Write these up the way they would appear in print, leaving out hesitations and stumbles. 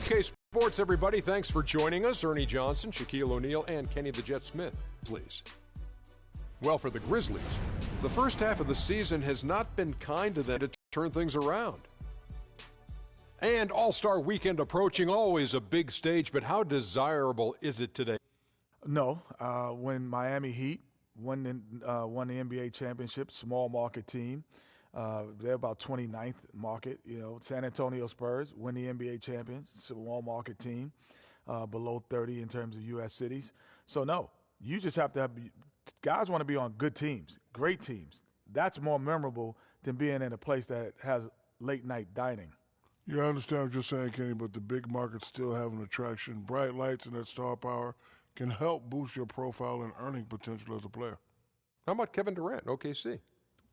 2K Sports, everybody. Thanks for joining us. Ernie Johnson, Shaquille O'Neal, and Kenny the Jet Smith. Please. Well, for the Grizzlies, the first half of the season has not been kind to them to turn things around. And All-Star Weekend approaching, always a big stage, but how desirable is it today? No. When Miami Heat won the NBA championship, small market team, they're about 29th market. San Antonio Spurs win the NBA champions, small market team, below 30 in terms of U.S. cities. So, no, you just have to have – guys want to be on good teams, great teams. That's more memorable than being in a place that has late-night dining. Yeah, I understand what you're saying, Kenny, but the big markets still have an attraction. Bright lights and that star power can help boost your profile and earning potential as a player. How about Kevin Durant, OKC?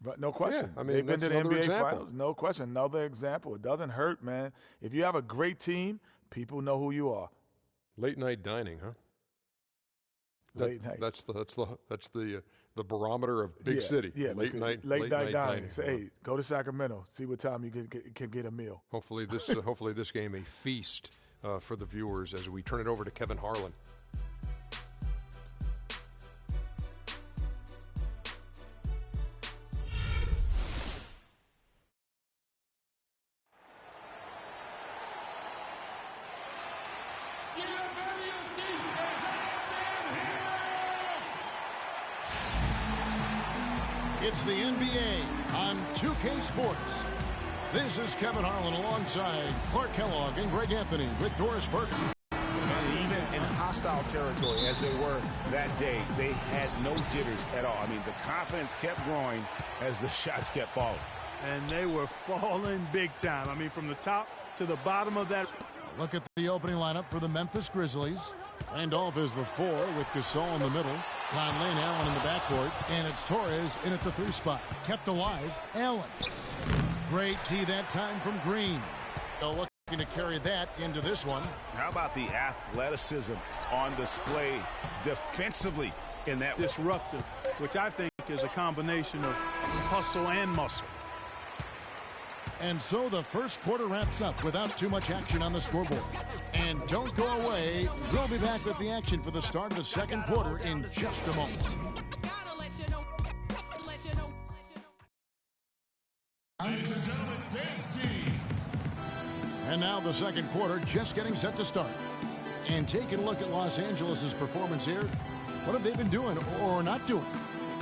But no question. Yeah, I mean, they've been to the NBA example. Finals. No question. Another example. It doesn't hurt, man. If you have a great team, people know who you are. Late night dining, huh? Late night. That's the barometer of big city. Yeah, late night dining. Say, hey, go to Sacramento. See what time you can get a meal. Hopefully this game a feast for the viewers as we turn it over to Kevin Harlan. It's the NBA on 2K Sports. This is Kevin Harlan alongside Clark Kellogg and Greg Anthony with Doris Burke. And even in hostile territory, as they were that day, they had no jitters at all. I mean, the confidence kept growing as the shots kept falling. And they were falling big time. I mean, from the top to the bottom of that. Look at the opening lineup for the Memphis Grizzlies. Randolph is the 4 with Gasol in the middle. Conley and Allen in the backcourt. And it's Torres in at the 3 spot. Kept alive, Allen. Great tee that time from Green. So looking to carry that into this one. How about the athleticism on display defensively in that? Disruptive, which I think is a combination of hustle and muscle. And so the first quarter wraps up without too much action on the scoreboard. And don't go away. We'll be back with the action for the start of the second quarter in just a moment. Ladies and gentlemen, dance team. And now the second quarter just getting set to start. And taking a look at Los Angeles' performance here. What have they been doing or not doing?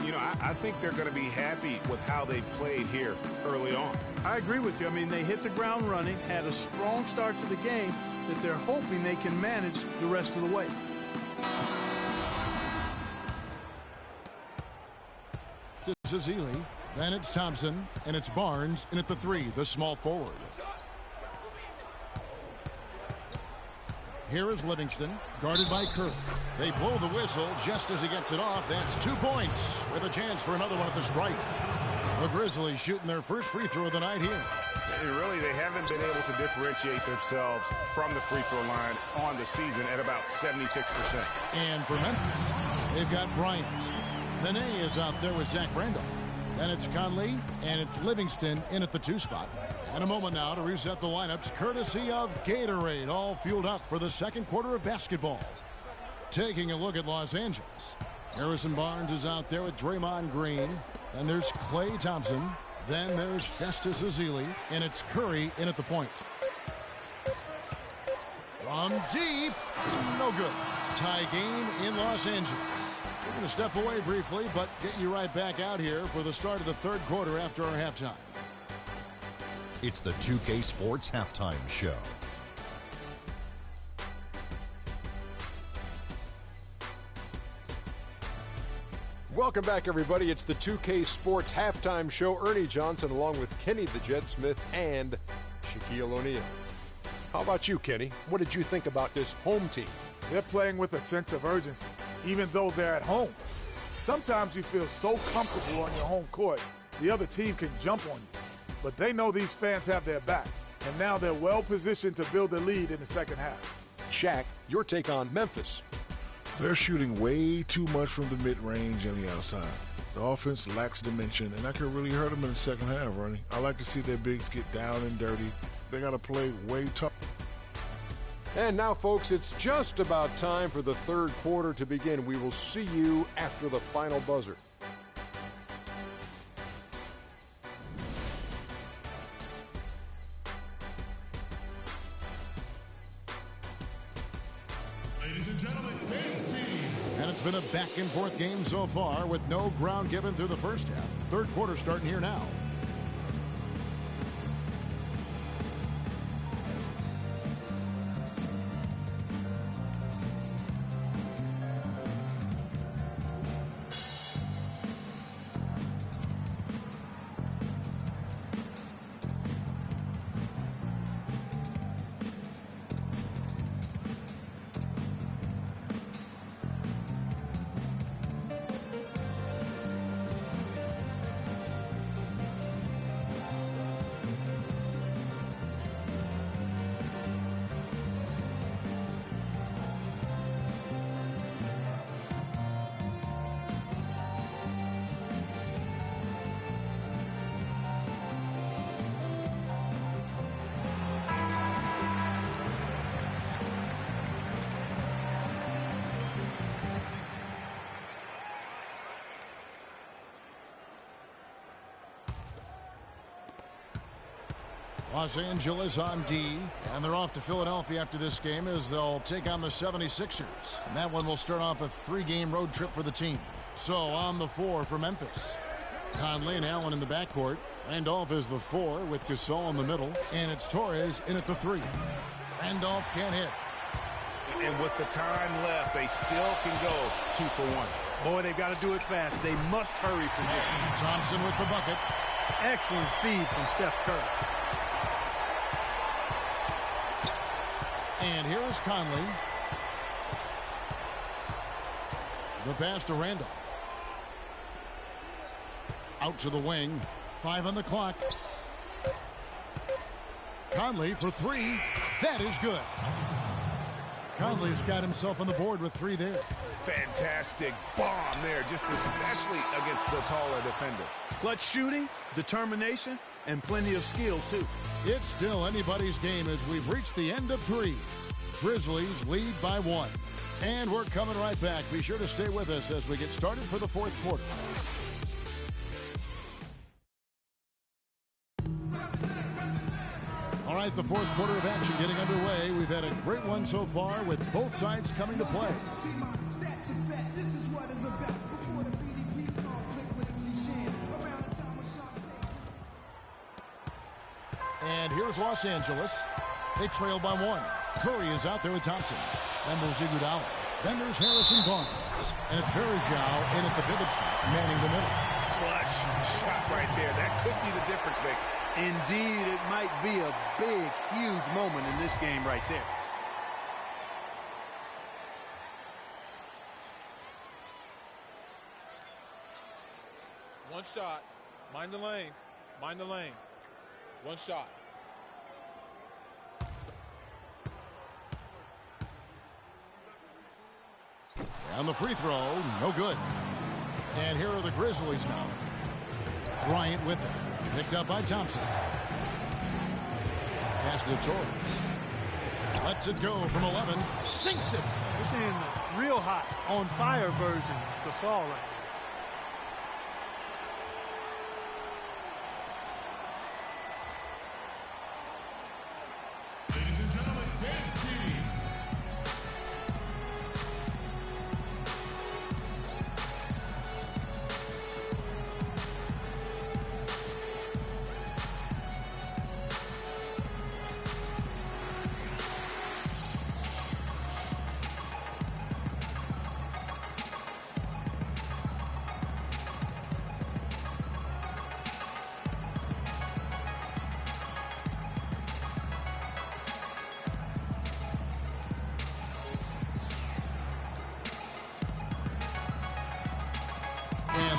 You know, I think they're going to be happy with how they played here early on. I agree with you. I mean, they hit the ground running, had a strong start to the game that they're hoping they can manage the rest of the way. This is Ely, then it's Thompson, and it's Barnes, and at the 3, the small forward. Here is Livingston, guarded by Kirk. They blow the whistle just as he gets it off. That's 2 points with a chance for another one at the stripe. The Grizzlies shooting their first free throw of the night here. And really, they haven't been able to differentiate themselves from the free throw line on the season at about 76%. And for Memphis, they've got Bryant. Nene is out there with Zach Randolph. Then it's Conley, and it's Livingston in at the 2 spot. And a moment now to reset the lineups, courtesy of Gatorade, all fueled up for the second quarter of basketball. Taking a look at Los Angeles. Harrison Barnes is out there with Draymond Green. Then there's Klay Thompson. Then there's Festus Ezeli. And it's Curry in at the point. From deep, no good. Tie game in Los Angeles. We're going to step away briefly, but get you right back out here for the start of the third quarter after our halftime. It's the 2K Sports Halftime Show. Welcome back, everybody. It's the 2K Sports Halftime Show. Ernie Johnson along with Kenny the Jet Smith and Shaquille O'Neal. How about you, Kenny? What did you think about this home team? They're playing with a sense of urgency, even though they're at home. Sometimes you feel so comfortable on your home court, the other team can jump on you. But they know these fans have their back, and now they're well-positioned to build a lead in the second half. Shaq, your take on Memphis. They're shooting way too much from the mid-range and the outside. The offense lacks dimension, and that could really hurt them in the second half, Ronnie. I like to see their bigs get down and dirty. They got to play way tough. And now, folks, it's just about time for the third quarter to begin. We will see you after the final buzzer. Ladies and gentlemen, Kane's team. And it's been a back-and-forth game so far with no ground given through the first half. Third quarter starting here now. Los Angeles on D, and they're off to Philadelphia after this game as they'll take on the 76ers. And that one will start off a 3-game road trip for the team. So on the 4 for Memphis. Conley and Allen in the backcourt. Randolph is the 4 with Gasol in the middle. And it's Torres in at the 3. Randolph can't hit. And with the time left, they still can go 2 for 1. Boy, they've got to do it fast. They must hurry from here. Thompson with the bucket. Excellent feed from Steph Curry. And here is Conley. The pass to Randolph. Out to the wing. 5 on the clock. Conley for 3. That is good. Conley's got himself on the board with 3 there. Fantastic bomb there, just especially against the taller defender. Clutch shooting, determination, and plenty of skill, too. It's still anybody's game as we've reached the end of 3. Grizzlies lead by 1. And we're coming right back. Be sure to stay with us as we get started for the fourth quarter. All right, the fourth quarter of action getting underway. We've had a great one so far with both sides coming to play. And here's Los Angeles. They trail by 1. Curry is out there with Thompson. Then there's Iguodala. Then there's Harrison Barnes. And it's Varejao in at the pivot spot, manning the middle. Clutch shot right there. That could be the difference maker. Indeed, it might be a big, huge moment in this game right there. One shot. Mind the lanes. Mind the lanes. One shot. And the free throw, no good. And here are the Grizzlies now. Bryant with it. Picked up by Thompson. Pass to Torres. Lets it go from 11. Sinks it. We're seeing the real hot, on fire version of Gasol right now.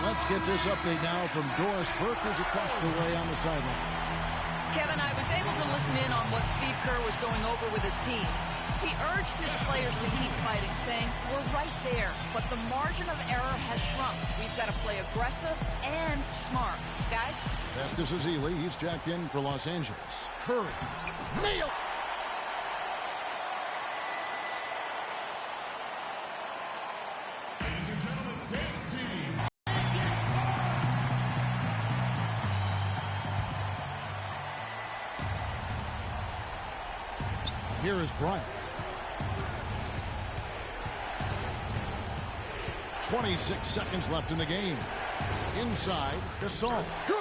Let's get this update now from Doris Burke, who's across the way on the sideline. Kevin, I was able to listen in on what Steve Kerr was going over with his team. He urged his players to keep fighting, saying, we're right there, but the margin of error has shrunk. We've got to play aggressive and smart. Guys? Festus Ezeli, he's jacked in for Los Angeles. Curry. Nailed. Here is Bryant. 26 seconds left in the game. Inside, Gasol. Good!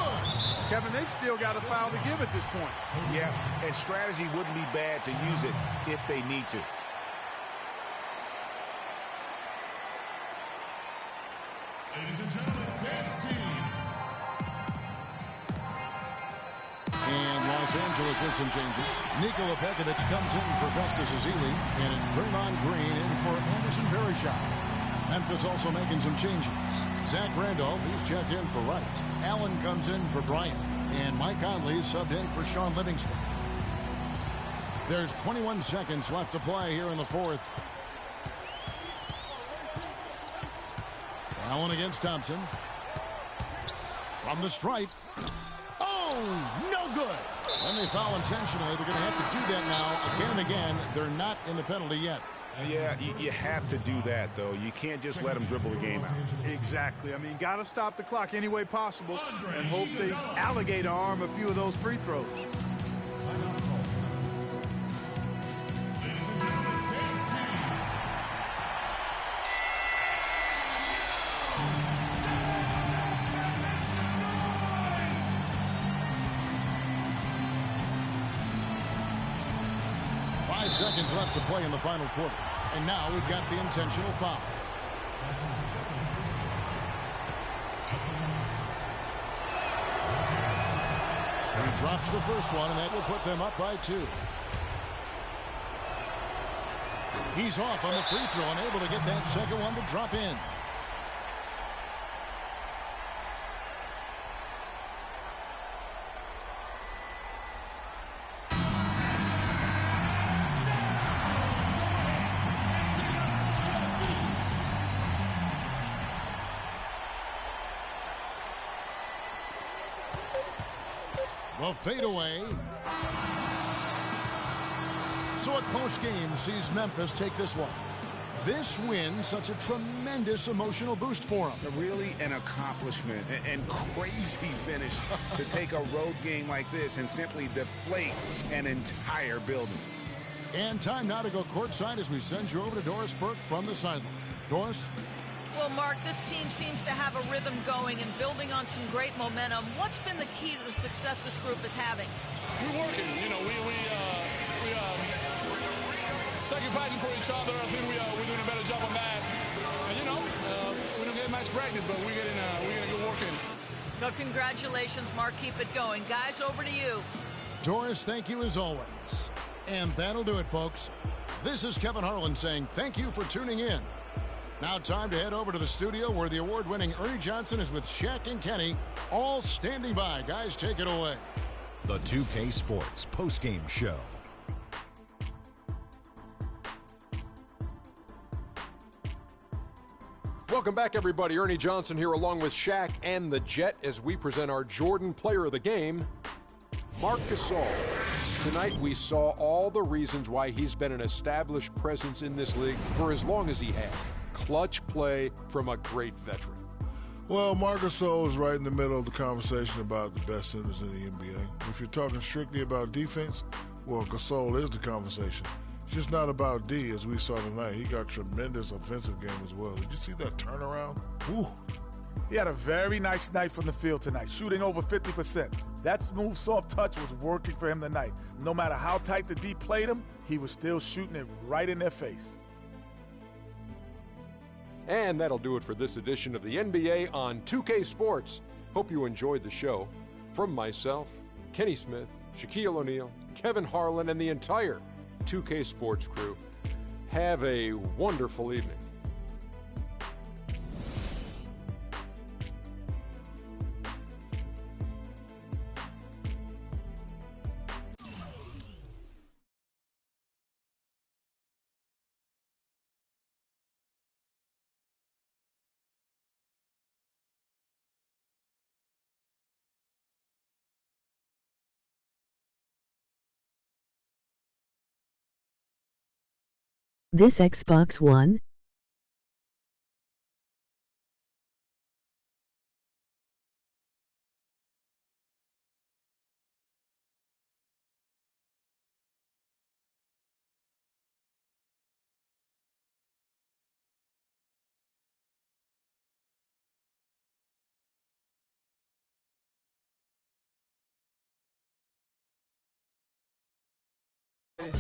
Kevin, they've still got a foul to give at this point. Yeah, and strategy wouldn't be bad to use it if they need to. Ladies and gentlemen, dance team. And Los Angeles with some changes. Nikola Pekovic comes in for Festus Ezeli. And it's Draymond Green in for Anderson Varejao. Memphis also making some changes. Zach Randolph, he's checked in for Wright. Allen comes in for Bryant. And Mike Conley subbed in for Sean Livingston. There's 21 seconds left to play here in the fourth. Allen against Thompson. From the stripe. Oh, no good. When they foul intentionally, they're going to have to do that now again and again. They're not in the penalty yet. Yeah, you have to do that, though. You can't just let them dribble the game out. Exactly. I mean, got to stop the clock any way possible and hope they alligator arm a few of those free throws. Ladies and gentlemen, dance team. 5 seconds left to play in the final quarter. And now we've got the intentional foul. He drops the first one, and that will put them up by 2. He's off on the free throw and able to get that second one to drop in. The fadeaway. So a close game sees Memphis take this one. This win, such a tremendous emotional boost for them. Really an accomplishment and crazy finish to take a road game like this and simply deflate an entire building. And time now to go courtside as we send you over to Doris Burke from the sideline. Doris? Well, Mark, this team seems to have a rhythm going and building on some great momentum. What's been the key to the success this group is having? We're working. You know, we sacrificing for each other. I think we're doing a better job on that. And, you know, we don't get much practice, but we're getting good work in. Well, congratulations, Mark. Keep it going. Guys, over to you. Doris, thank you as always. And that'll do it, folks. This is Kevin Harlan saying thank you for tuning in. Now time to head over to the studio where the award-winning Ernie Johnson is with Shaq and Kenny, all standing by. Guys, take it away. The 2K Sports postgame show. Welcome back, everybody. Ernie Johnson here along with Shaq and the Jet as we present our Jordan Player of the Game, Marc Gasol. Tonight we saw all the reasons why he's been an established presence in this league for as long as he has. Clutch play from a great veteran. Well, Marc Gasol is right in the middle of the conversation about the best centers in the NBA. If you're talking strictly about defense, well, Gasol is the conversation. It's just not about D, as we saw tonight. He got tremendous offensive game as well. Did you see that turnaround? Woo. He had a very nice night from the field tonight, shooting over 50%. That smooth, soft touch was working for him tonight. No matter how tight the D played him, he was still shooting it right in their face. And that'll do it for this edition of the NBA on 2K Sports. Hope you enjoyed the show. From myself, Kenny Smith, Shaquille O'Neal, Kevin Harlan, and the entire 2K Sports crew, have a wonderful evening. This Xbox One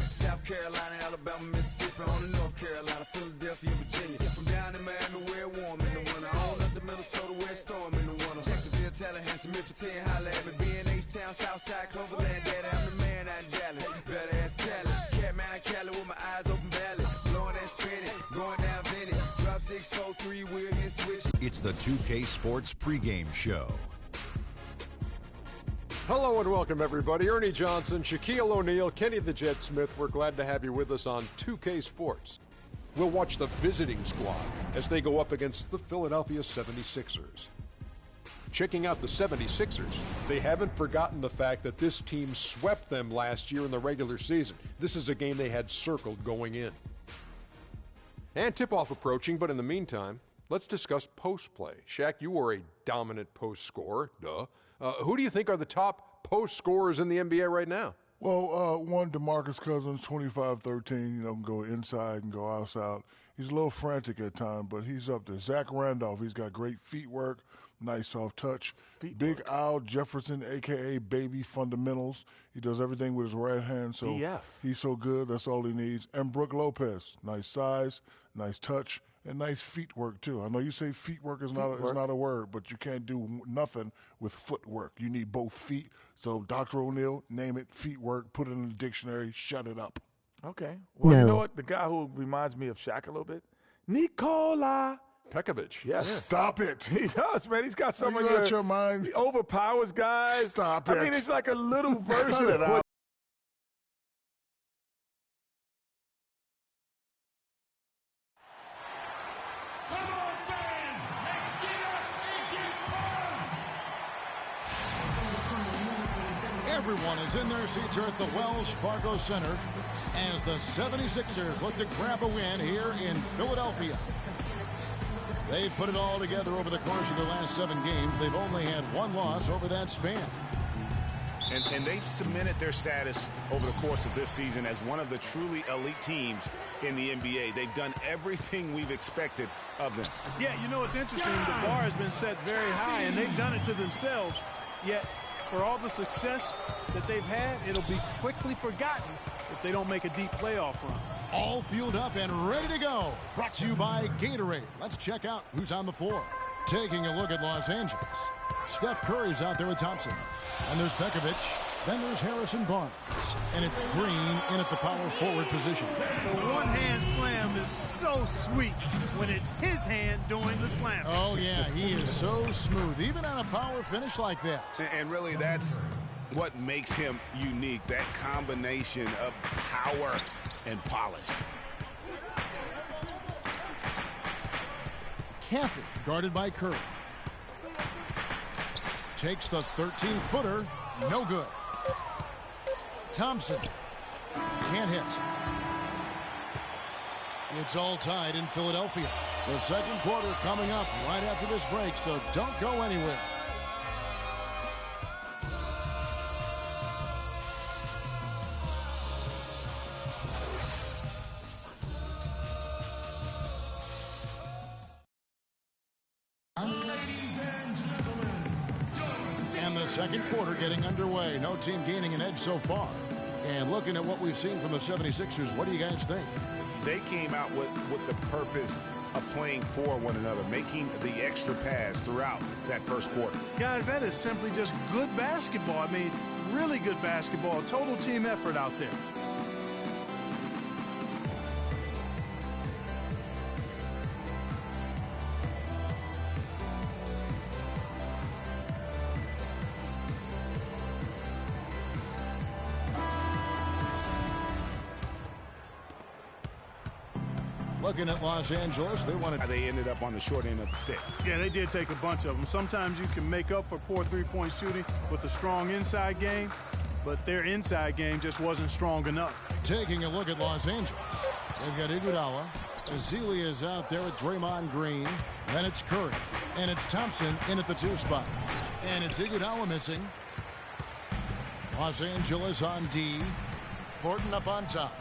South Carolina, Alabama, Mississippi, on the North Carolina, Philadelphia, Virginia. From down in Miami, where it's warm in the winter. On up to Minnesota, where it's storm in the winter. Jacksonville, Tallahassee, Memphis, 10, holla at me. B&H-Town, Southside, Cloverland, Daddy, I'm the man out in Dallas. Better ask Cali. Catman, Cali with my eyes open valley. Blowing and spinning, going down Vinny. Drop 6, 4, 3, wheel hit switch. It's the 2K Sports pregame show. Hello and welcome, everybody. Ernie Johnson, Shaquille O'Neal, Kenny the Jet Smith. We're glad to have you with us on 2K Sports. We'll watch the visiting squad as they go up against the Philadelphia 76ers. Checking out the 76ers, they haven't forgotten the fact that this team swept them last year in the regular season. This is a game they had circled going in. And tip-off approaching, but in the meantime, let's discuss post play. Shaq, you are a dominant post scorer. Duh. Who do you think are the top post scorers in the NBA right now? Well, one, DeMarcus Cousins, 25-13, can go inside and go outside. He's a little frantic at times, but he's up there. Zach Randolph, he's got great feet work, nice soft touch. Big Al Jefferson, a.k.a. Baby Fundamentals. He does everything with his right hand, so he's so good. That's all he needs. And Brook Lopez, nice size, nice touch, and nice feet work, too. I know you say feet work is not a word, but you can't do nothing with footwork. You need both feet. So, Dr. O'Neal, name it, feet work, put it in the dictionary, shut it up. Okay. Well, you know what? The guy who reminds me of Shaq a little bit? Nikola Pekovic. Yes. Stop it. He does, man. He's got some of your mind. He overpowers guys. Stop it. I mean, it's like a little version of what. Everyone is in their seats here at the Wells Fargo Center as the 76ers look to grab a win here in Philadelphia. They've put it all together over the course of their last 7 games. They've only had 1 loss over that span. And they've cemented their status over the course of this season as one of the truly elite teams in the NBA. They've done everything we've expected of them. Yeah, it's interesting. The bar has been set very high, and they've done it to themselves. Yet, for all the success that they've had, it'll be quickly forgotten if they don't make a deep playoff run. All fueled up and ready to go. Brought to you by Gatorade. Let's check out who's on the floor. Taking a look at Los Angeles. Steph Curry's out there with Thompson. And there's Pekovic. Then there's Harrison Barnes. And it's Green in at the power forward position. The one-hand slam is so sweet when it's his hand doing the slam. Oh, yeah, he is so smooth, even on a power finish like that. And really, that's what makes him unique, that combination of power and polish. Caffey guarded by Curry. Takes the 13-footer. No good. Thompson can't hit. It's all tied in Philadelphia. The second quarter coming up right after this break, so don't go anywhere. Second quarter getting underway. No team gaining an edge so far. And looking at what we've seen from the 76ers, what do you guys think? They came out with the purpose of playing for one another, making the extra pass throughout that first quarter. Guys, that is simply just good basketball. I mean, really good basketball. Total team effort out there. Looking at Los Angeles, they ended up on the short end of the stick. Yeah, they did take a bunch of them. Sometimes you can make up for poor three-point shooting with a strong inside game, but their inside game just wasn't strong enough. Taking a look at Los Angeles, they've got Iguodala. Azealia is out there with Draymond Green. Then it's Curry. And it's Thompson in at the 2 spot. And it's Iguodala missing. Los Angeles on D. Gordon up on top.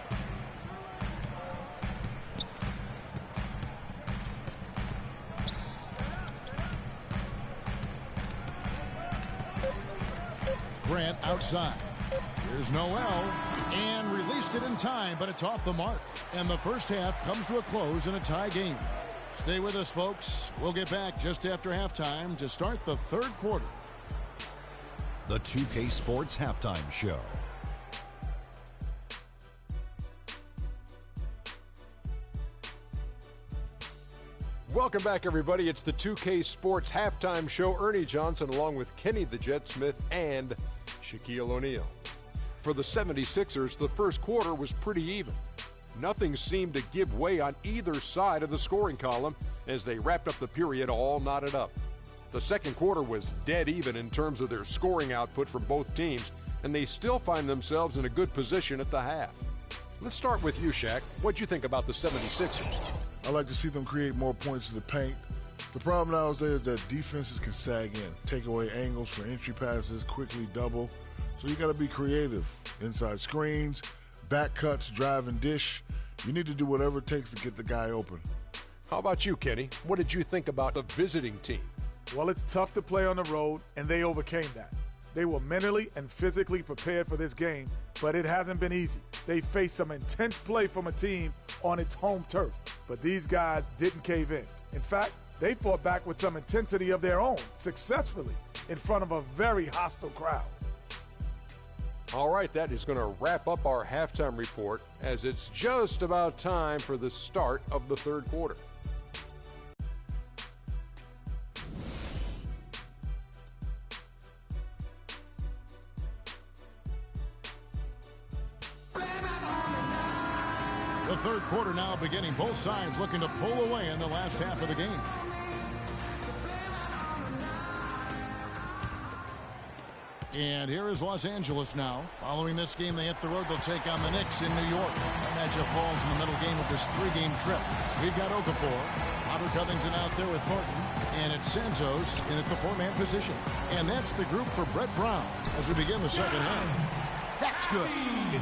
Grant outside. Here's Noel. And released it in time, but it's off the mark. And the first half comes to a close in a tie game. Stay with us, folks. We'll get back just after halftime to start the third quarter. The 2K Sports Halftime Show. Welcome back, everybody. It's the 2K Sports Halftime Show. Ernie Johnson along with Kenny the Jet Smith and Shaquille O'Neal. For the 76ers, the first quarter was pretty even. Nothing seemed to give way on either side of the scoring column as they wrapped up the period all knotted up. The second quarter was dead even in terms of their scoring output from both teams, and they still find themselves in a good position at the half. Let's start with you, Shaq. What'd you think about the 76ers? I like to see them create more points in the paint. The problem nowadays is that defenses can sag in, take away angles for entry passes, quickly double. So you got to be creative. Inside screens, back cuts, drive and dish. You need to do whatever it takes to get the guy open. How about you, Kenny? What did you think about the visiting team? Well, it's tough to play on the road, and they overcame that. They were mentally and physically prepared for this game, but it hasn't been easy. They faced some intense play from a team on its home turf, but these guys didn't cave in. In fact, they fought back with some intensity of their own, successfully, in front of a very hostile crowd. All right, that is going to wrap up our halftime report as it's just about time for the start of the third quarter. The third quarter now beginning. Both sides looking to pull away in the last half of the game. And here is Los Angeles now. Following this game, they hit the road. They'll take on the Knicks in New York. That matchup falls in the middle game of this three-game trip. We've got Okafor, Robert Covington out there with Thornton, and it's Santos in at the four-man position. And that's the group for Brett Brown as we begin the second half. That's good.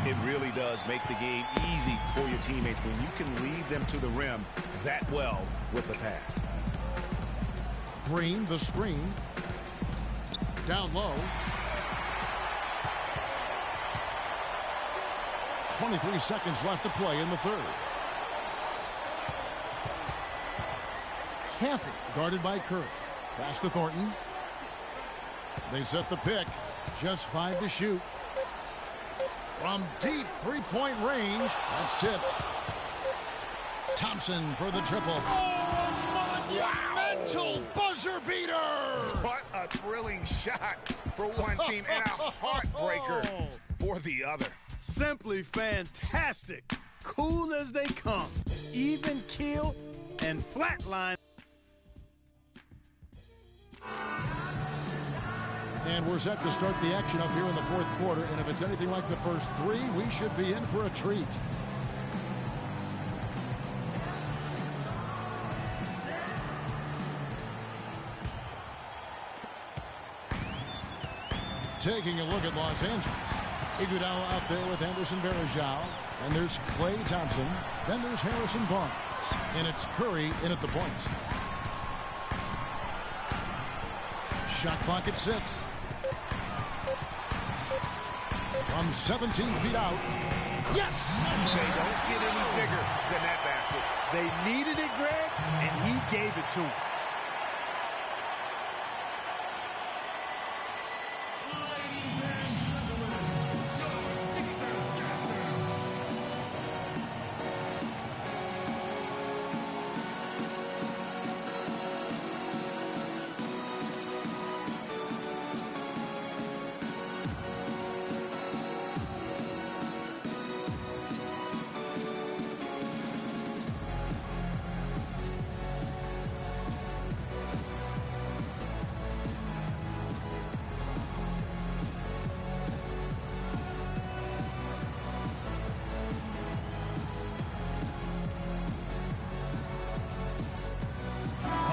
It really does make the game easy for your teammates when you can lead them to the rim that well with a pass. Green, the screen. Down low. 23 seconds left to play in the third. Caffey guarded by Curry. Pass to Thornton. They set the pick. Just 5 to shoot. From deep three-point range. That's tipped. Thompson for the triple. Oh, a monumental buzzer beater! What a thrilling shot for one team and a heartbreaker for the other. Simply fantastic. Cool as they come. Even keel and flatline. And we're set to start the action up here in the fourth quarter. And if it's anything like the first three, we should be in for a treat. Taking a look at Los Angeles. Iguodala out there with Anderson Varejao. And there's Klay Thompson. Then there's Harrison Barnes. And it's Curry in at the point. Shot clock at 6. From 17 feet out. Yes! They don't get any bigger than that basket. They needed it, Greg, and he gave it to him.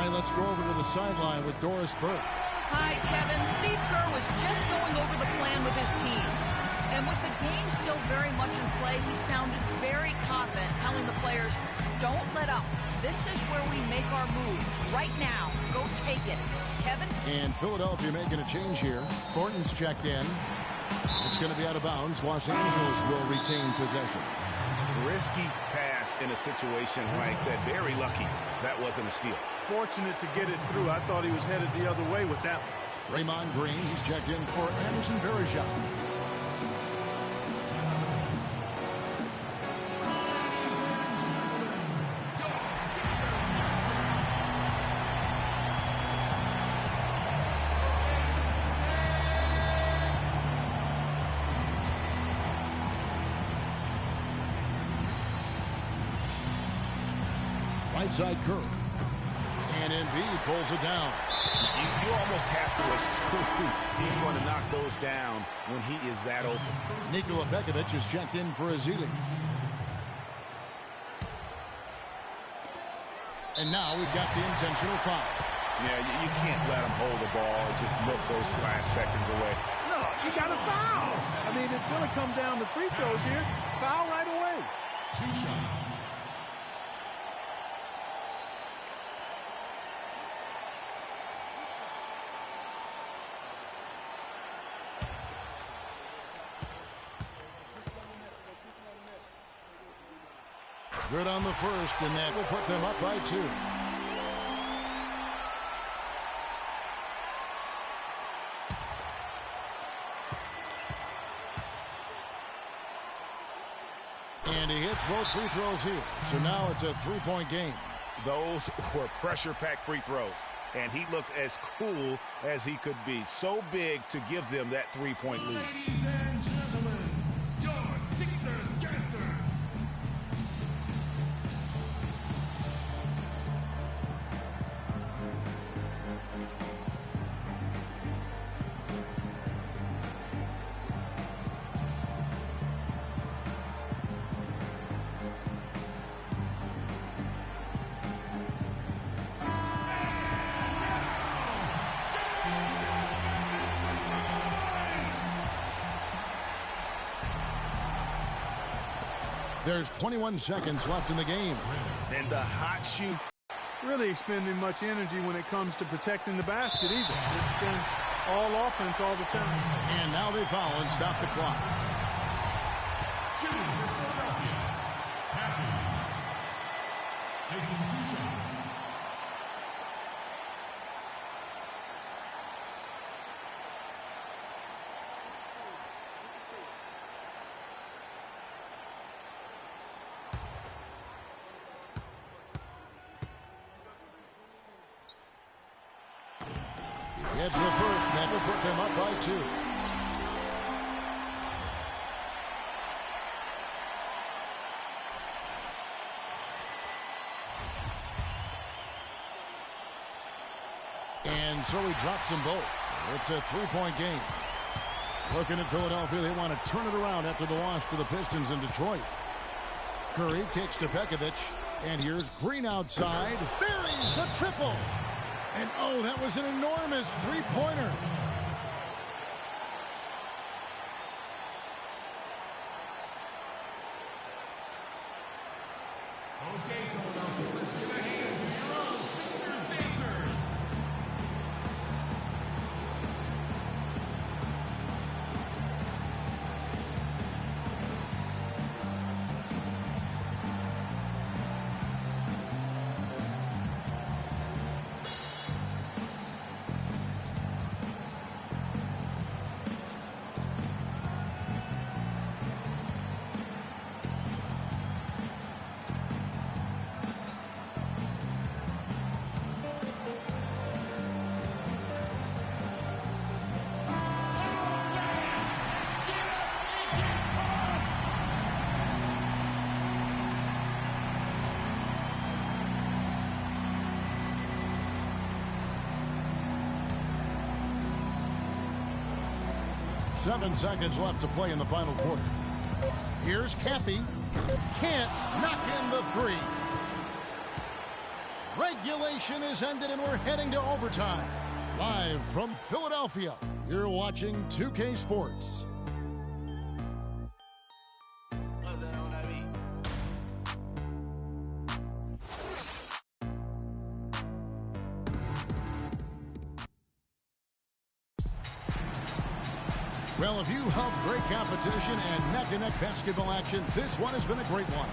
Let's go over to the sideline with Doris Burke. Hi, Kevin. Steve Kerr was just going over the plan with his team. And with the game still very much in play, he sounded very confident, telling the players, don't let up. This is where we make our move. Right now. Go take it. Kevin? And Philadelphia making a change here. Thornton's checked in. It's going to be out of bounds. Los Angeles will retain possession. Risky pass in a situation like that. Very lucky that wasn't a steal. Fortunate to get it through. I thought he was headed the other way with that one. Draymond Green, he's checked in for Anderson Varejao. Right side Curry. And Embiid pulls it down. You almost have to assume he's going to knock those down when he is that open. Nikola Pekovic is checked in for Ezeli. And now we've got the intentional foul. Yeah, you can't let him hold the ball and just milk those last seconds away. No, you got to foul. I mean, it's going to come down to free throws here. Foul right away. 2 shots. Good on the first, and that will put them up by 2. And he hits both free throws here. So now it's a 3-point game. Those were pressure-packed free throws, and he looked as cool as he could be. So big to give them that 3-point lead. Ladies and gentlemen, your Sixers dancers. There's 21 seconds left in the game. And the hot shoot. Really expending much energy when it comes to protecting the basket either. It's been all offense all the time. And now they foul and stop the clock. Shooting for Philadelphia. Matthew. Taking 2 shots. It's the first, and that will put them up by 2. And so he drops them both. It's a 3-point game. Looking at Philadelphia, they want to turn it around after the loss to the Pistons in Detroit. Curry kicks to Pekovic, and here's Green outside. Buries the triple. And, oh, that was an enormous three-pointer. Okay, Philadelphia, let's give a hand to your own Sixers dancers. Seven seconds left to play in the final quarter. Here's Caffey. Can't knock in the 3. Regulation is ended and we're heading to overtime. Live from Philadelphia, you're watching 2K Sports. Well, if you love great competition and neck-and-neck basketball action, this one has been a great one.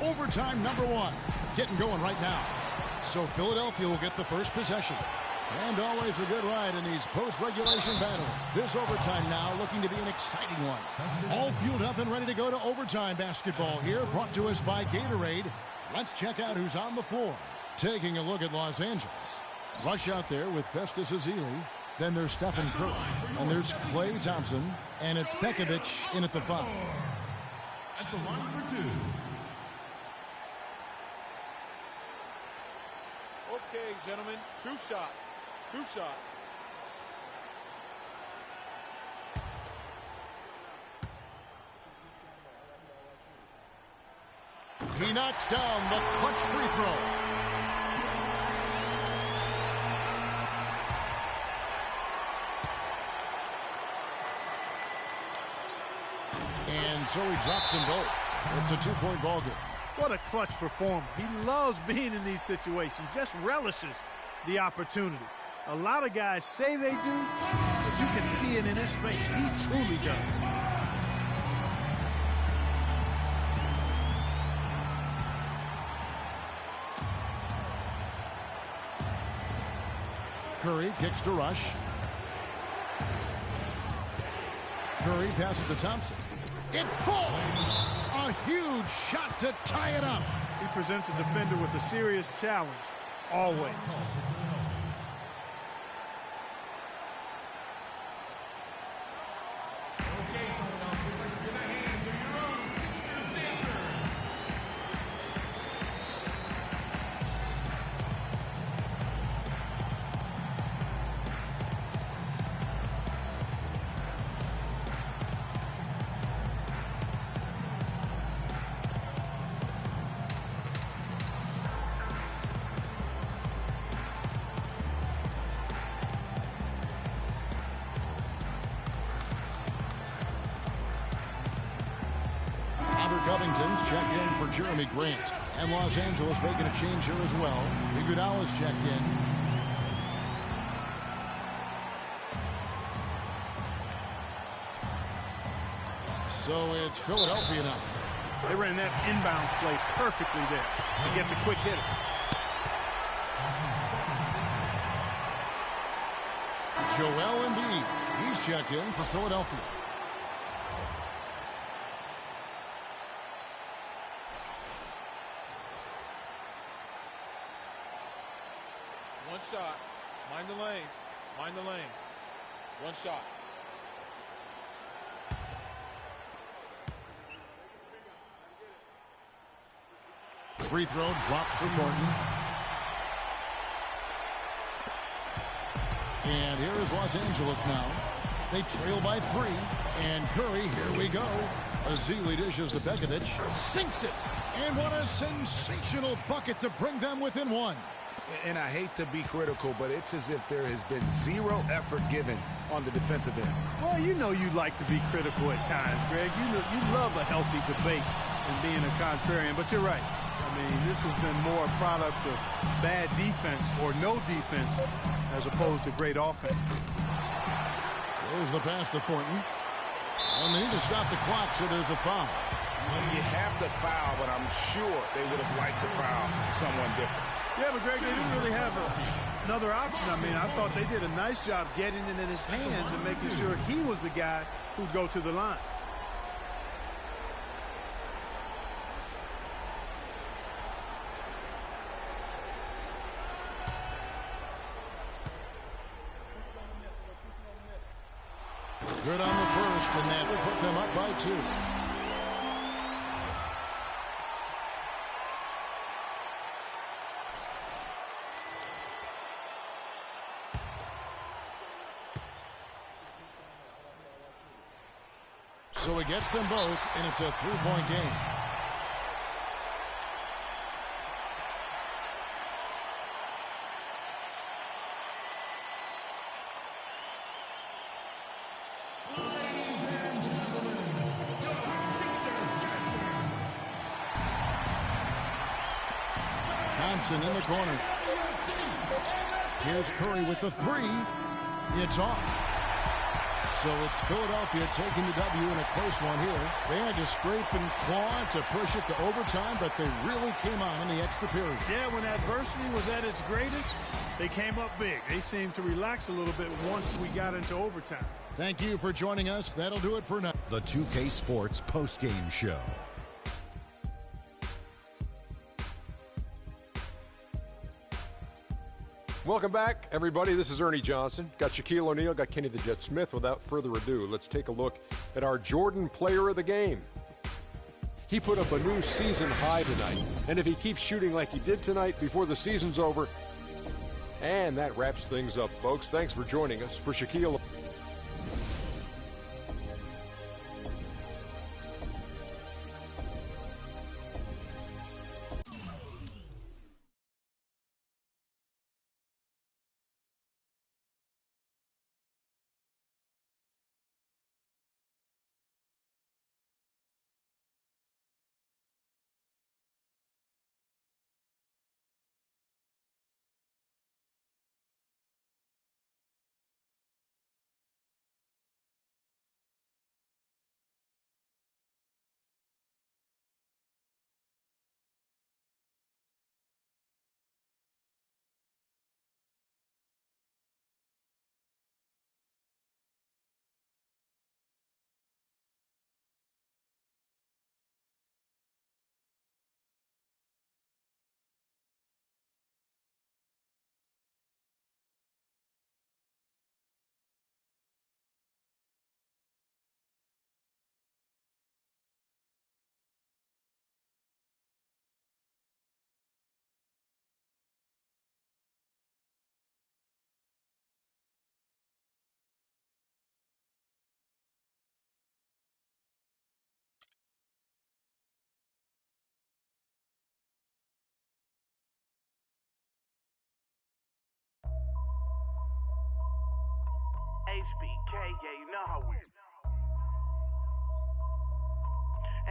Overtime number 1. Getting going right now. So Philadelphia will get the first possession. And always a good ride in these post-regulation battles. This overtime now looking to be an exciting one. All fueled up and ready to go to overtime basketball here, brought to us by Gatorade. Let's check out who's on the floor. Taking a look at Los Angeles. Rush out there with Festus Ezeli. Then there's Stephen Curry. And there's Klay Thompson. And it's Pekovic in at the 5. At the line for 2. Okay, gentlemen, 2 shots. 2 shots. He knocks down the clutch free throw. And so he drops them both. It's a 2-point ball game. What a clutch performer. He loves being in these situations, just relishes the opportunity. A lot of guys say they do, but you can see it in his face. He truly does. Curry kicks to Rush. Curry passes to Thompson. It falls! A huge shot to tie it up. He presents a defender with a serious challenge, always. Okay, Philadelphia, let's give a hand to your own Sixers dancer. Covington's checked in for Jeremy Grant. And Los Angeles making a change here as well. Iguodala's checked in. So it's Philadelphia now. They ran that inbounds play perfectly there. He gets a quick hitter. Joel Embiid. He's checked in for Philadelphia. One shot. Mind the lanes. Mind the lanes. One shot. Free throw drops for Gordon. And here is Los Angeles now. They trail by 3. And Curry, here we go. Ezeli dishes to Pekovic. Sinks it. And what a sensational bucket to bring them within 1. And I hate to be critical, but it's as if there has been zero effort given on the defensive end. Well, you know you like to be critical at times, Greg. You love a healthy debate and being a contrarian, but you're right. I mean, this has been more a product of bad defense or no defense as opposed to great offense. There's the pass to Thornton. And they need to stop the clock, so there's a foul. You have to foul, but I'm sure they would have liked to foul someone different. Yeah, but Greg, they didn't really have another option. I mean, I thought they did a nice job getting it in his hands and making sure he was the guy who'd go to the line. Good on the first, and that will put them up by 2. So he gets them both, and it's a 3-point game. Ladies and gentlemen, your Sixers dancers. Thompson in the corner. Here's Curry with the 3. It's off. So it's Philadelphia taking the W in a close one here. They had to scrape and claw to push it to overtime, but they really came on in the extra period. Yeah, when adversity was at its greatest, they came up big. They seemed to relax a little bit once we got into overtime. Thank you for joining us. That'll do it for now. The 2K Sports postgame show. Welcome back, everybody. This is Ernie Johnson. Got Shaquille O'Neal, got Kenny the Jet Smith. Without further ado, let's take a look at our Jordan player of the game. He put up a new season high tonight, and if he keeps shooting like he did tonight before the season's over, and that wraps things up, folks. Thanks for joining us. For Shaquille. HBK, yeah, you know how we.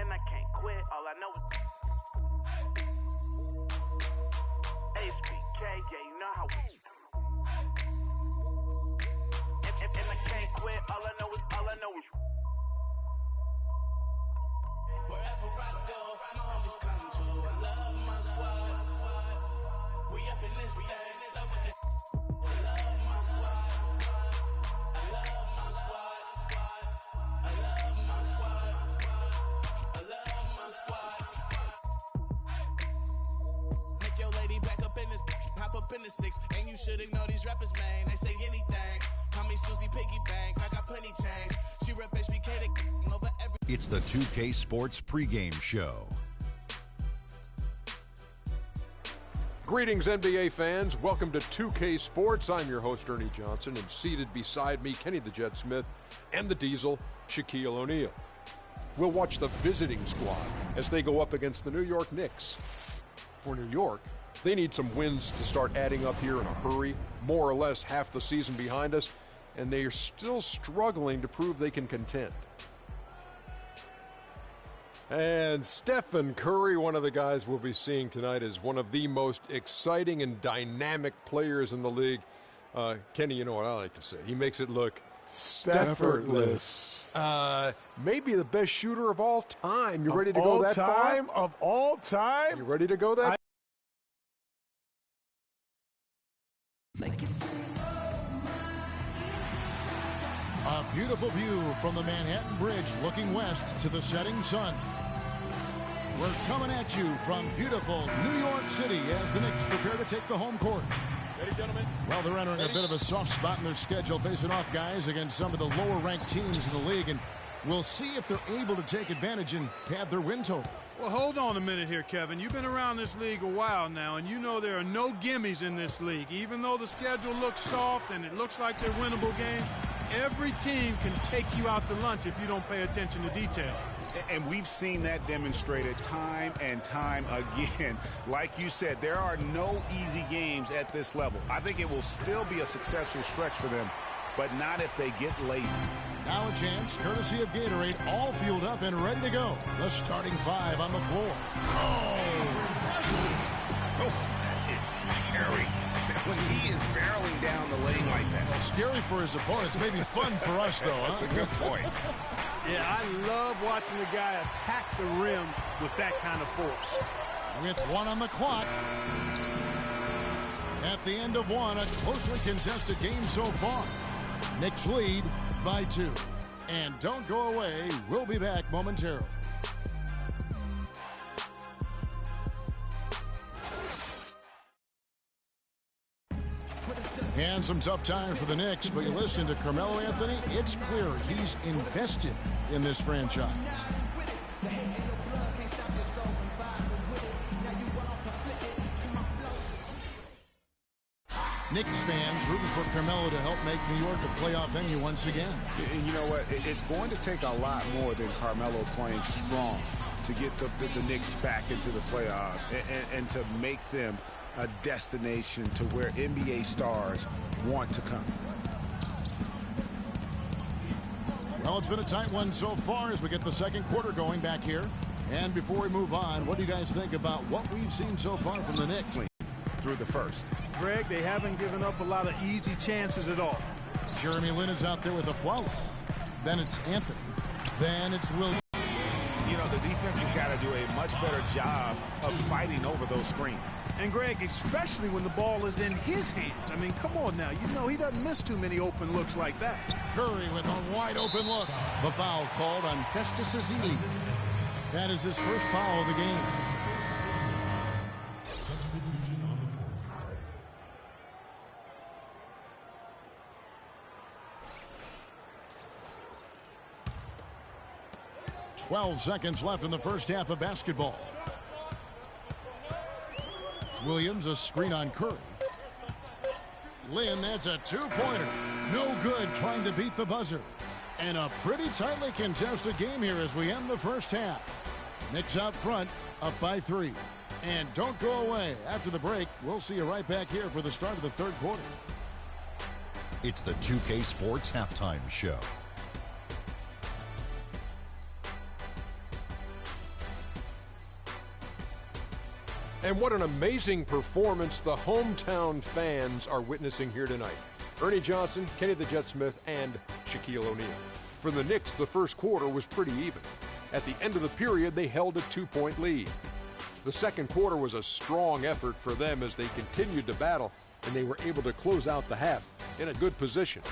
And I can't quit, all I know is HBK, yeah, you know how we. And I can't quit, all I know is. Wherever I go, my homies come to. I love my squad. We up in this thing, love with it. I love my squad. I love my squad. I love my squad. I love my squad. Make your lady back up in this, hop up in the six, and you should ignore these rappers, man. They say anything. Call me Susie Piggy Bank. I got plenty change. She rep HBK to over every. It's the 2K Sports pregame show. Greetings, NBA fans. Welcome to 2K Sports. I'm your host, Ernie Johnson, and seated beside me, Kenny the Jet Smith, and the Diesel, Shaquille O'Neal. We'll watch the visiting squad as they go up against the New York Knicks. For New York, they need some wins to start adding up here in a hurry. More or less half the season behind us, and they are still struggling to prove they can contend. And Stephen Curry, one of the guys we'll be seeing tonight, is one of the most exciting and dynamic players in the league. Kenny, you know what I like to say. He makes it look effortless. Maybe the best shooter of all time. You ready to go that far? Of all time? You ready to go that far? A beautiful view from the Manhattan Bridge looking west to the setting sun. We're coming at you from beautiful New York City as the Knicks prepare to take the home court. Ready, gentlemen? Well, they're entering a bit of a soft spot in their schedule, facing off guys against some of the lower-ranked teams in the league, and we'll see if they're able to take advantage and pad their win total. Well, hold on a minute here, Kevin. You've been around this league a while now, and you know there are no gimmies in this league. Even though the schedule looks soft and it looks like they're winnable games, every team can take you out to lunch if you don't pay attention to detail. And we've seen that demonstrated time and time again. Like you said, there are no easy games at this level. I think it will still be a successful stretch for them, but not if they get lazy. Now a chance, courtesy of Gatorade, all fueled up and ready to go. The starting five on the floor. Oh, that is scary. when he is barreling down the lane like that. Well, scary for his opponents. Maybe fun for us, though. That's a good point. Yeah, I love watching the guy attack the rim with that kind of force. With 1 on the clock. At the end of 1, a closely contested game so far. Knicks lead by 2. And don't go away. We'll be back momentarily. And some tough times for the Knicks, but you listen to Carmelo Anthony, it's clear he's invested in this franchise. Knicks fans rooting for Carmelo to help make New York a playoff venue once again. And you know what? It's going to take a lot more than Carmelo playing strong to get the Knicks back into the playoffs and to make them a destination to where NBA stars want to come. Well, it's been a tight one so far as we get the second quarter going back here. And before we move on, what do you guys think about what we've seen so far from the Knicks? Through the first. Greg, they haven't given up a lot of easy chances at all. Jeremy Lin is out there with a foul. Then it's Anthony. Then it's Williams. You know, the defense has got to do a much better job of fighting over those screens. And Greg, especially when the ball is in his hands. I mean, come on now. You know he doesn't miss too many open looks like that. Curry with a wide open look. The foul called on Festus Ezeli. That is his first foul of the game. .12 seconds left in the first half of basketball. Williams, a screen on Curry. Lin, that's a two-pointer. No good, trying to beat the buzzer. And a pretty tightly contested game here as we end the first half. Knicks out front, up by 3. And don't go away. After the break, we'll see you right back here for the start of the third quarter. It's the 2K Sports Halftime Show. And what an amazing performance the hometown fans are witnessing here tonight. Ernie Johnson, Kenny the Jet Smith, and Shaquille O'Neal. For the Knicks, the first quarter was pretty even. At the end of the period, they held a 2-point lead. The second quarter was a strong effort for them as they continued to battle, and they were able to close out the half in a good position.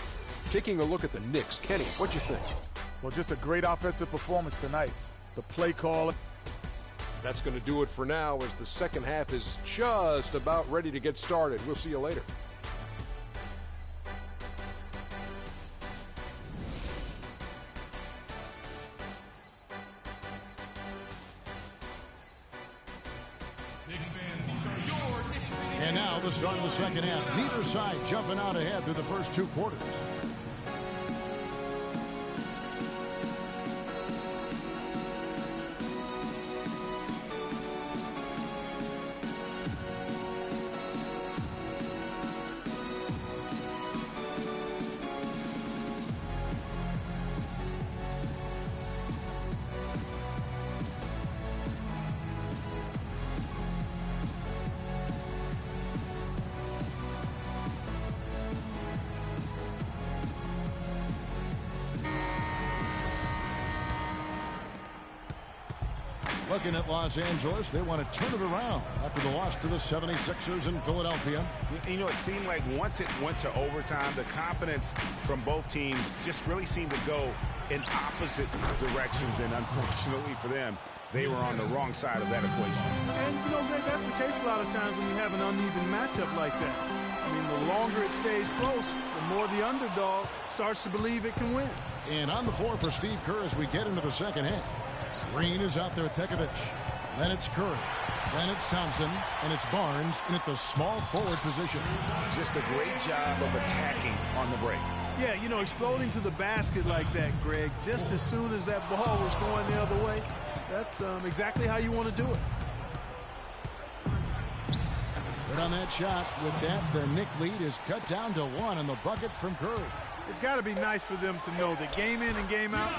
Taking a look at the Knicks, Kenny, what'd you think? Well, just a great offensive performance tonight. The play call. That's going to do it for now as the second half is just about ready to get started. We'll see you later. And now the start of the second half. Neither side jumping out ahead through the first 2 quarters. Looking at Los Angeles, they want to turn it around after the loss to the 76ers in Philadelphia. You know, it seemed like once it went to overtime, the confidence from both teams just really seemed to go in opposite directions, and unfortunately for them, they were on the wrong side of that equation. And, you know, Greg, that's the case a lot of times when you have an uneven matchup like that. I mean, the longer it stays close, the more the underdog starts to believe it can win. And on the floor for Steve Kerr as we get into the second half. Green is out there with Pekovic. Then it's Curry. Then it's Thompson. And it's Barnes in at the small forward position. Just a great job of attacking on the break. Yeah, you know, exploding to the basket like that, Greg, just as soon as that ball was going the other way, that's exactly how you want to do it. But on that shot, with that, the Knick lead is cut down to 1 on the bucket from Curry. It's got to be nice for them to know that game in and game out,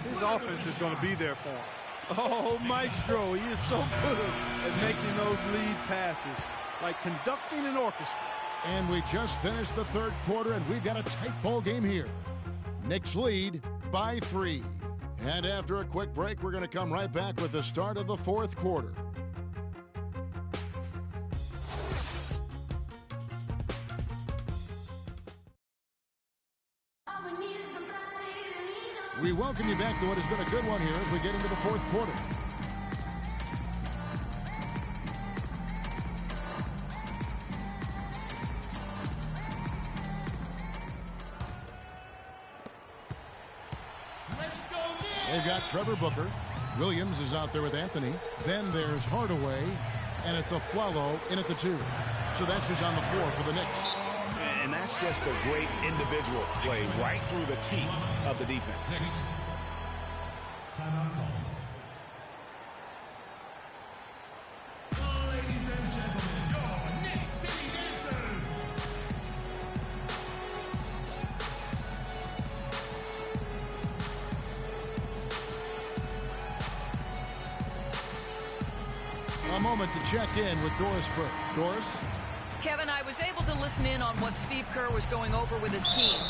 his offense is going to be there for him. Oh, Maestro, he is so good at making those lead passes, like conducting an orchestra. And we just finished the third quarter, and we've got a tight ball game here. Knicks lead by 3. And after a quick break, we're going to come right back with the start of the fourth quarter. We welcome you back to what has been a good one here as we get into the fourth quarter. They've got Trevor Booker. Williams is out there with Anthony. Then there's Hardaway. And it's a Flalo in at the 2. So that's who's on the floor for the Knicks. And that's just a great individual play right through the teeth of the defense. 6. Timeout call. Ladies and gentlemen, your Knicks City Dancers. A moment to check in with Doris Burke. Doris? Kevin, I was able to listen in on what Steve Kerr was going over with his team.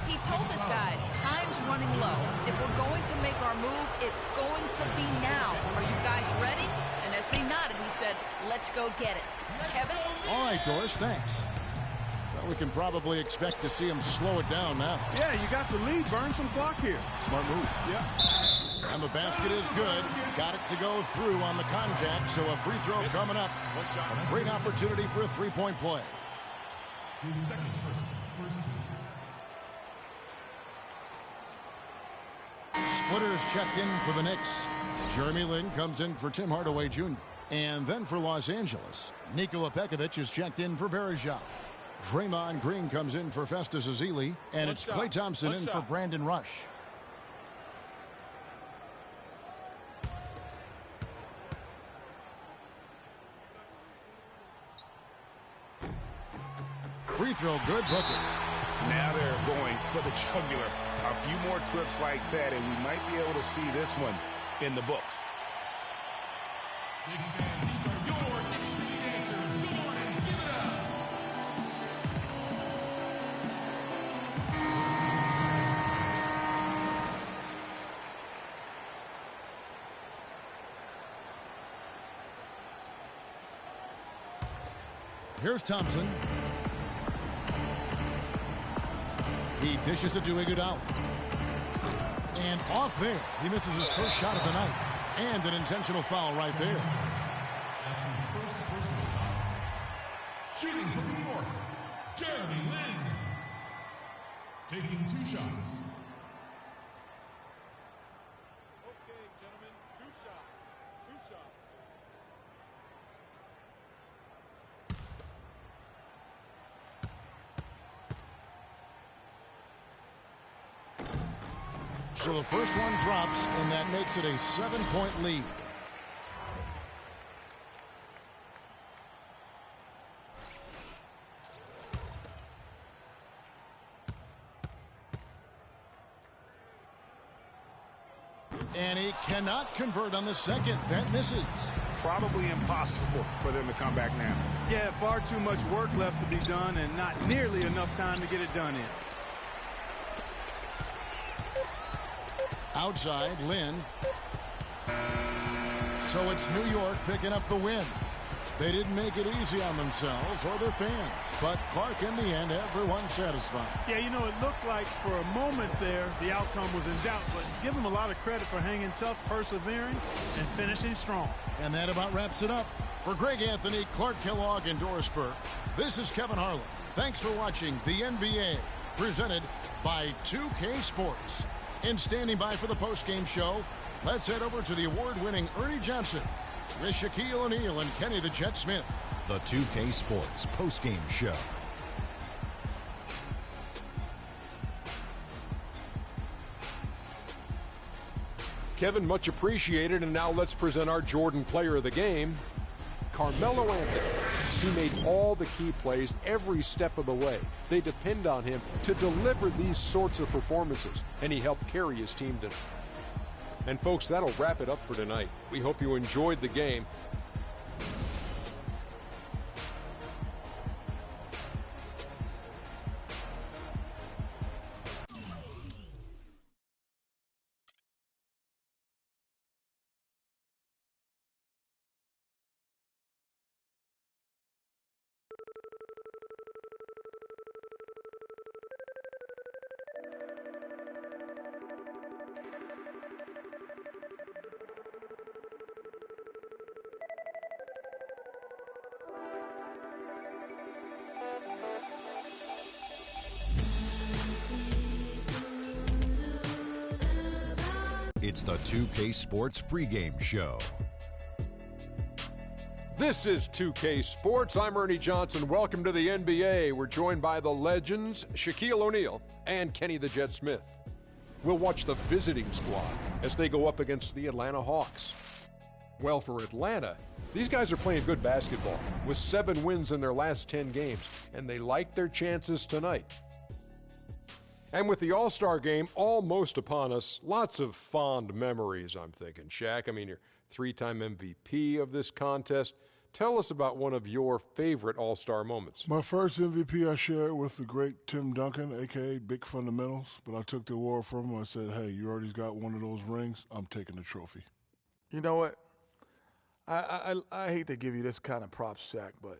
He told his guys, time's running low. If we're going to make our move, it's going to be now. Are you guys ready? And as they nodded, he said, let's go get it. Kevin? All right, Doris, thanks. Well, we can probably expect to see him slow it down now. Yeah, you got the lead. Burn some clock here. Smart move. Yeah. And the basket is good. Got it to go through on the contact, so a free throw coming up. A great opportunity for a three-point play. His second first team. Splitters checked in for the Knicks. Jeremy Lin comes in for Tim Hardaway Jr. And then for Los Angeles, Nikola Pekovic is checked in for Varejao. Draymond Green comes in for Festus Ezeli. And it's Klay Thompson in for Brandon Rush. Free throw good, Booker. Now they're going for the jugular. A few more trips like that, and we might be able to see this one in the books. Knicks fans, these are your Knicks City Dancers. Go on and give it up. Here's Thompson. He dishes it to Iguodala. And off there, he misses his first shot of the night. And an intentional foul right there. That's his first personal foul. Shooting from New York, Jeremy Lin. Taking 2 shots. Okay, gentlemen, 2 shots. 2 shots. So the first one drops, and that makes it a 7-point lead. And he cannot convert on the second. That misses. Probably impossible for them to come back now. Yeah, far too much work left to be done and not nearly enough time to get it done in. Outside, Lin. So it's New York picking up the win. They didn't make it easy on themselves or their fans. But Clark, in the end, everyone's satisfied. Yeah, you know, it looked like for a moment there the outcome was in doubt, but give them a lot of credit for hanging tough, persevering, and finishing strong. And that about wraps it up. For Greg Anthony, Clark Kellogg, and Doris Burke, this is Kevin Harlan. Thanks for watching the NBA, presented by 2K Sports. And standing by for the postgame show, let's head over to the award-winning Ernie Johnson with Shaquille O'Neal and Kenny the Jet Smith. The 2K Sports postgame show. Kevin, much appreciated. And now let's present our Jordan player of the game, Carmelo Anthony. He made all the key plays every step of the way. They depend on him to deliver these sorts of performances, and he helped carry his team tonight. And folks, that'll wrap it up for tonight. We hope you enjoyed the game. It's the 2K Sports pregame show. This is 2K Sports. I'm Ernie Johnson. Welcome to the NBA. We're joined by the legends, Shaquille O'Neal and Kenny the Jet Smith. We'll watch the visiting squad as they go up against the Atlanta Hawks. Well, for Atlanta, these guys are playing good basketball with 7 wins in their last 10 games, and they like their chances tonight. And with the All-Star game almost upon us, lots of fond memories, I'm thinking. Shaq, I mean, you're 3-time MVP of this contest. Tell us about one of your favorite All-Star moments. My first MVP I shared with the great Tim Duncan, a.k.a. Big Fundamentals, but I took the award from him. I said, hey, you already got one of those rings. I'm taking the trophy. You know what? I hate to give you this kind of props, Shaq, but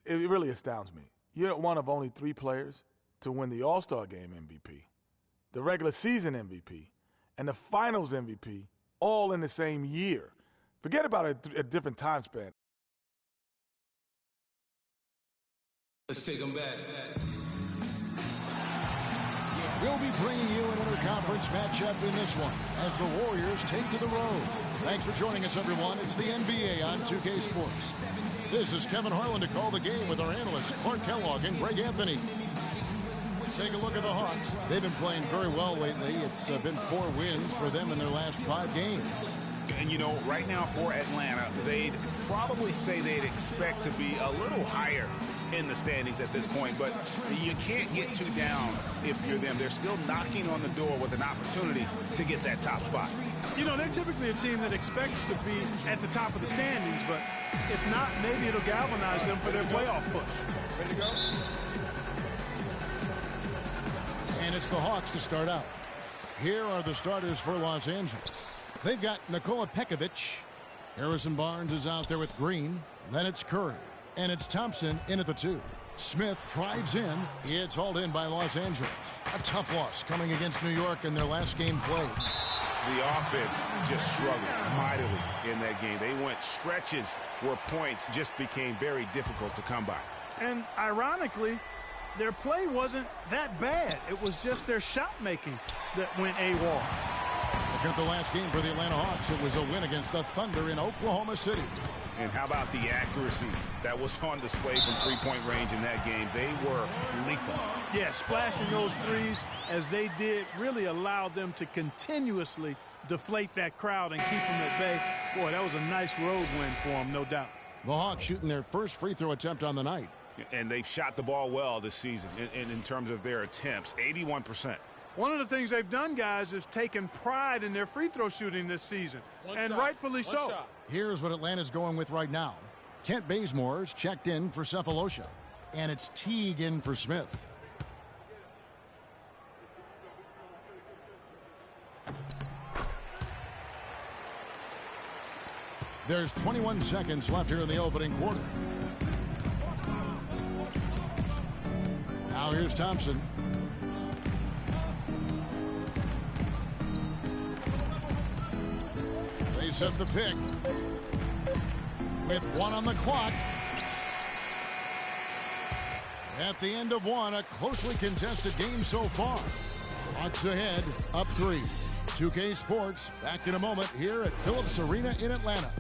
it really astounds me. You're one of only 3 players to win the All-Star Game MVP, the regular season MVP, and the Finals MVP all in the same year. Forget about a different time span. Let's take them back. We'll be bringing you an interconference matchup in this one as the Warriors take to the road. Thanks for joining us, everyone. It's the NBA on 2K Sports. This is Kevin Harlan to call the game with our analysts Clark Kellogg and Greg Anthony. Take a look at the Hawks. They've been playing very well lately. It's been 4 wins for them in their last 5 games. And, you know, right now for Atlanta, they'd probably say they'd expect to be a little higher in the standings at this point, but you can't get too down if you're them. They're still knocking on the door with an opportunity to get that top spot. You know, they're typically a team that expects to be at the top of the standings, but if not, maybe it'll galvanize them for their playoff push. Ready to go? And it's the Hawks to start out. Here are the starters for Los Angeles. They've got Nikola Pekovic. Harrison Barnes is out there with Green. Then it's Curry. And it's Thompson in at the 2. Smith drives in. It's hauled in by Los Angeles. A tough loss coming against New York in their last game played. The offense just struggled mightily in that game. They went stretches where points just became very difficult to come by. And ironically, their play wasn't that bad. It was just their shot making that went AWOL. Look at the last game for the Atlanta Hawks. It was a win against the Thunder in Oklahoma City. And how about the accuracy that was on display from three-point range in that game? They were lethal. Yeah, splashing those threes as they did really allowed them to continuously deflate that crowd and keep them at bay. Boy, that was a nice road win for them, no doubt. The Hawks shooting their first free throw attempt on the night. And they've shot the ball well this season in terms of their attempts, 81%. One of the things they've done, guys, is taken pride in their free throw shooting this season, and rightfully so. Here's what Atlanta's going with right now. Kent Bazemore's checked in for Cephalosha, and it's Teague in for Smith. There's 21 seconds left here in the opening quarter. Now here's Thompson. They set the pick. With 1 on the clock. At the end of 1, a closely contested game so far. Hawks ahead, up 3. 2K Sports, back in a moment here at Phillips Arena in Atlanta.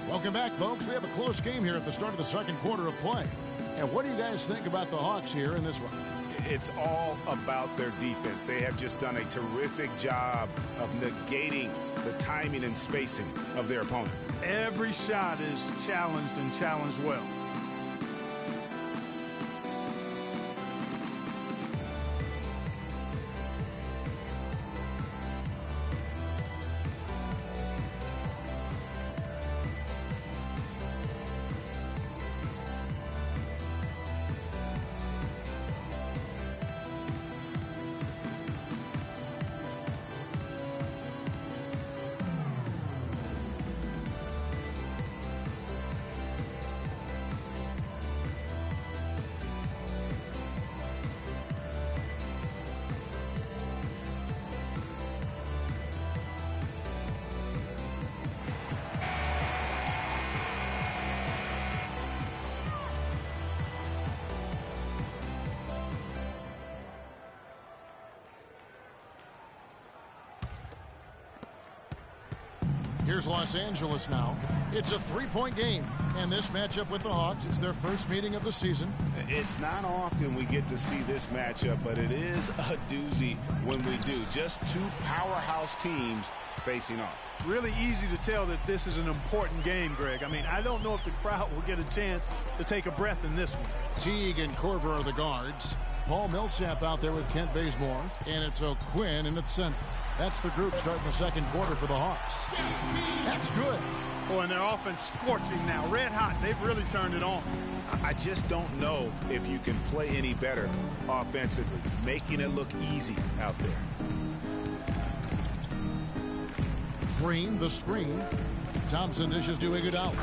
Welcome back, folks. We have a close game here at the start of the second quarter of play. And what do you guys think about the Hawks here in this one? It's all about their defense. They have just done a terrific job of negating the timing and spacing of their opponent. Every shot is challenged and challenged well. Here's Los Angeles now. It's a three-point game, and this matchup with the Hawks is their first meeting of the season. It's not often we get to see this matchup, but it is a doozy when we do. Just two powerhouse teams facing off. Really easy to tell that this is an important game, Greg. I mean, I don't know if the crowd will get a chance to take a breath in this one. Teague and Corver are the guards. Paul Millsap out there with Kent Bazemore, and it's O'Quinn in at center. That's the group starting the second quarter for the Hawks. That's good. Oh, and their offense scorching now. Red hot. They've really turned it on. I just don't know if you can play any better offensively, making it look easy out there. Green, the screen. Thompson dishes to Iguodala.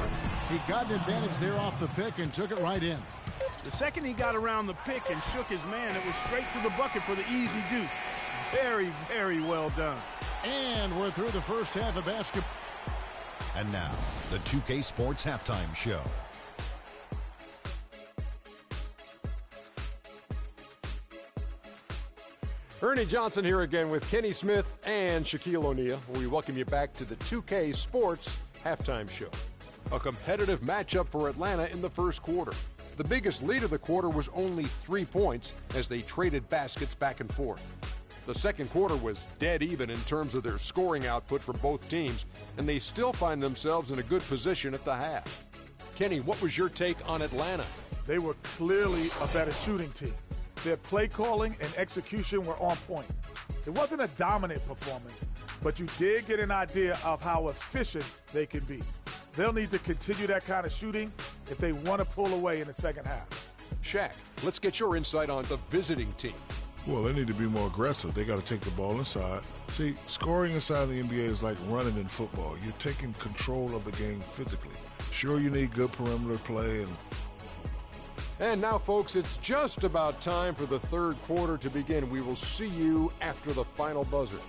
He got an advantage there off the pick and took it right in. The second he got around the pick and shook his man, it was straight to the bucket for the easy deuce. Very, very well done. And we're through the first half of basketball. And now, the 2K Sports Halftime Show. Ernie Johnson here again with Kenny Smith and Shaquille O'Neal. We welcome you back to the 2K Sports Halftime Show. A competitive matchup for Atlanta in the first quarter. The biggest lead of the quarter was only 3 points as they traded baskets back and forth. The second quarter was dead even in terms of their scoring output from both teams, and they still find themselves in a good position at the half. Kenny, what was your take on Atlanta? They were clearly a better shooting team. Their play calling and execution were on point. It wasn't a dominant performance, but you did get an idea of how efficient they can be. They'll need to continue that kind of shooting if they want to pull away in the second half. Shaq, let's get your insight on the visiting team. Well, they need to be more aggressive. They got to take the ball inside. See, scoring inside the NBA is like running in football. You're taking control of the game physically. Sure, you need good perimeter play. And now, folks, it's just about time for the third quarter to begin. We will see you after the final buzzer.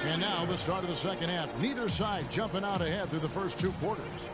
And now the start of the second half. Neither side jumping out ahead through the first two quarters.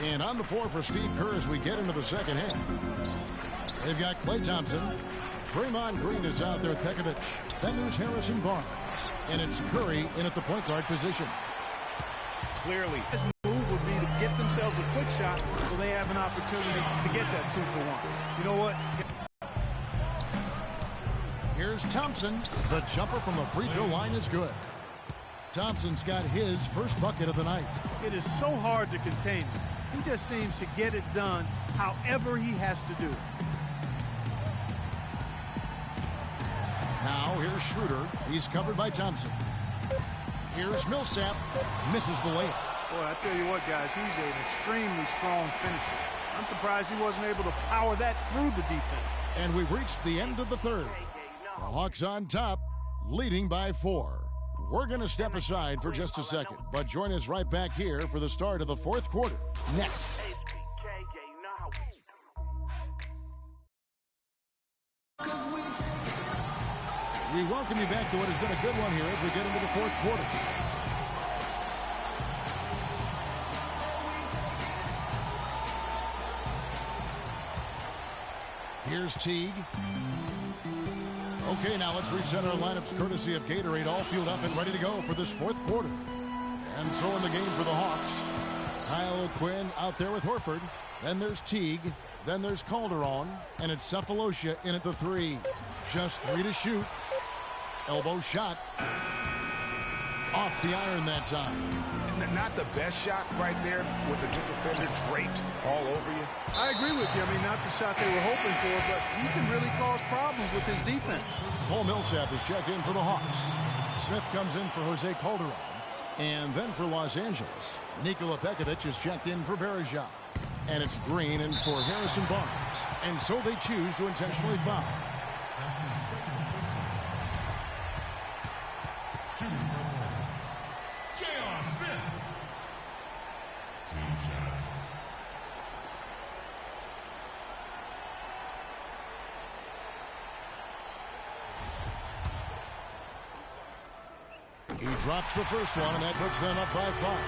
And on the floor for Steve Kerr as we get into the second half. They've got Klay Thompson. Draymond Green is out there with Pekovic. Then there's Harrison Barnes. And it's Curry in at the point guard position. Clearly, his move would be to get themselves a quick shot so they have an opportunity to get that 2-for-1. You know what? Here's Thompson. The jumper from the free throw line is good. Thompson's got his first bucket of the night. It is so hard to contain him. He just seems to get it done however he has to do it. Now here's Schroeder. He's covered by Thompson. Here's Millsap. Misses the layup. Boy, I tell you what, guys, he's an extremely strong finisher. I'm surprised he wasn't able to power that through the defense. And we've reached the end of the third. The Hawks on top, leading by 4. We're going to step aside for just a second, but join us right back here for the start of the fourth quarter. Next. We welcome you back to what has been a good one here as we get into the fourth quarter. Here's Teague. Okay, now let's reset our lineups courtesy of Gatorade, all fueled up and ready to go for this fourth quarter. And so in the game for the Hawks, Kyle Quinn out there with Horford. Then there's Teague. Then there's Calderon. And it's Cephalosha in at the 3. Just 3 to shoot. Elbow shot. Off the iron that time. Not the best shot right there with the good defender draped all over you. I agree with you. I mean, not the shot they were hoping for, but he can really cause problems with his defense. Paul Millsap is checked in for the Hawks. Smith comes in for Jose Calderon. And then for Los Angeles, Nikola Pekovic is checked in for Varejao. And it's Green in for Harrison Barnes. And so they choose to intentionally foul. He drops the first one, and that puts them up by 5.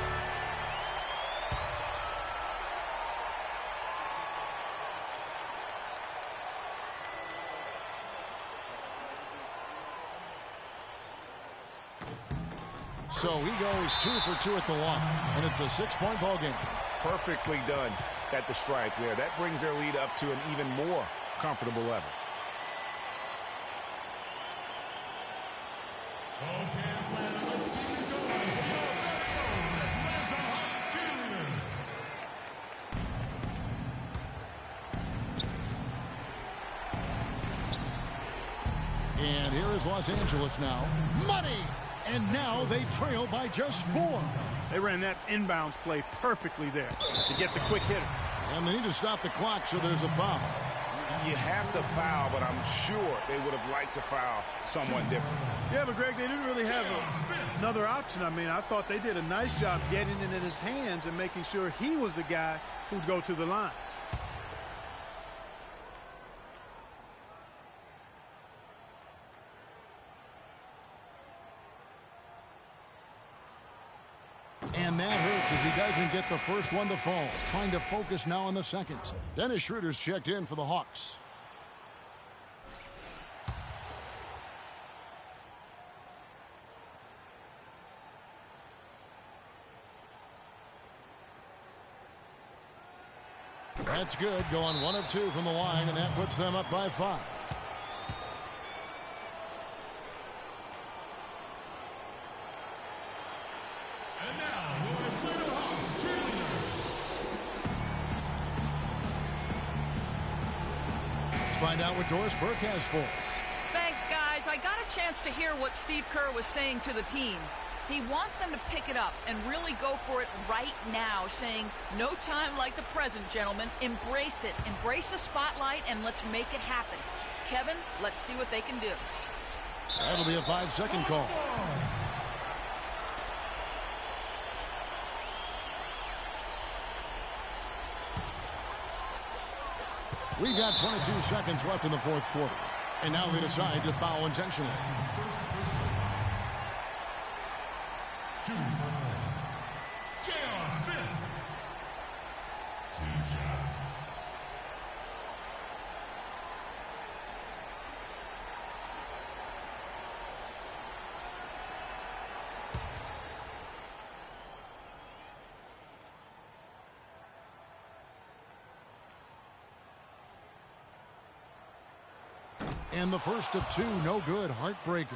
So he goes 2 for 2 at the line, and it's a 6-point ball game. Perfectly done at the stripe there. That brings their lead up to an even more comfortable level. Okay, Atlanta, let's keep it going. Atlanta Hawks cheerleaders. And here is Los Angeles now. Money! And now they trail by just 4. They ran that inbounds play perfectly there to get the quick hitter. And they need to stop the clock, so there's a foul. You have to foul, but I'm sure they would have liked to foul someone different. Yeah, but Greg, they didn't really have another option. I mean, I thought they did a nice job getting it in his hands and making sure he was the guy who'd go to the line. And that hurts as he doesn't get the first one to fall. Trying to focus now on the second. Dennis Schroeder's checked in for the Hawks. That's good. Going 1 of 2 from the line, and that puts them up by 5. Find out what Doris Burke has for us. Thanks, guys. I got a chance to hear what Steve Kerr was saying to the team. He wants them to pick it up and really go for it right now, saying, no time like the present, gentlemen. Embrace it. Embrace the spotlight, and let's make it happen. Kevin, let's see what they can do. That'll be a 5-second call. We've got 22 seconds left in the fourth quarter. And now they decide to foul intentionally. J.R. Smith. 2 shots. And the first of 2, no good, heartbreaker.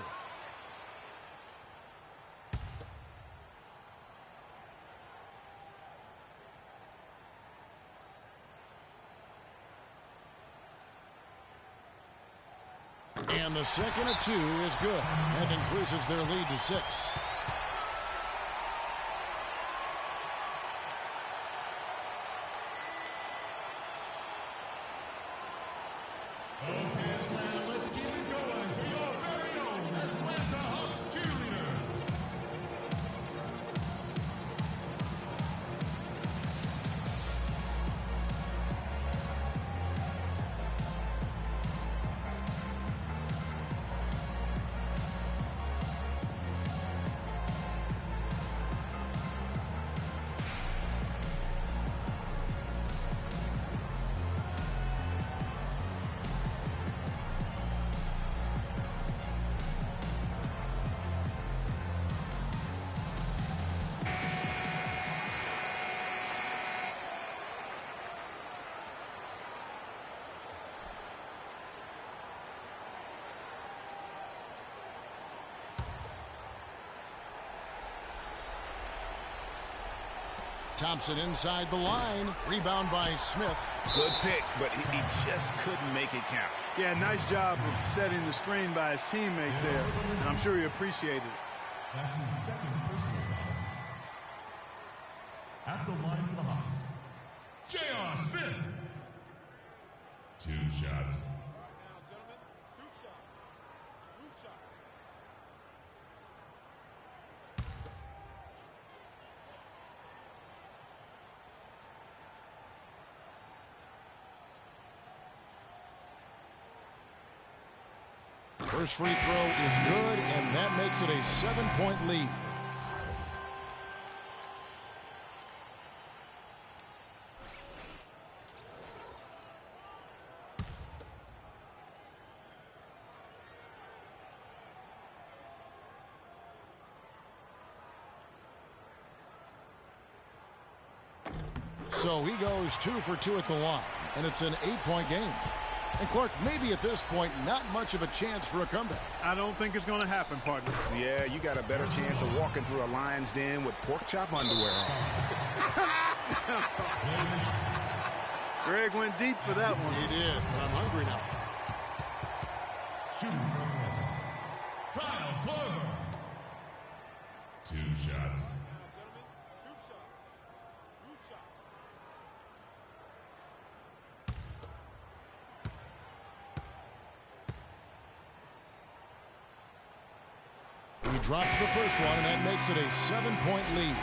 And the second of 2 is good. That increases their lead to 6. Okay, Atlanta, let's keep it going for your very own Atlanta Hawks cheerleaders. Thompson inside the line. Rebound by Smith. Good pick, but he just couldn't make it count. Yeah, nice job of setting the screen by his teammate there, and I'm sure he appreciated it. That's his second personal foul. At the line for the Hawks, J.R. Smith. 2 shots. First free throw is good, and that makes it a 7-point lead. So he goes 2 for 2 at the line, and it's an 8-point game. And Clark, maybe at this point, not much of a chance for a comeback. I don't think it's going to happen, partner. Yeah, you got a better chance of walking through a lion's den with pork chop underwear on. Greg went deep for that one. He did, but I'm hungry now. Shooting from Kyle Korver. 2 shots. He drops the first one, and that makes it a 7-point lead.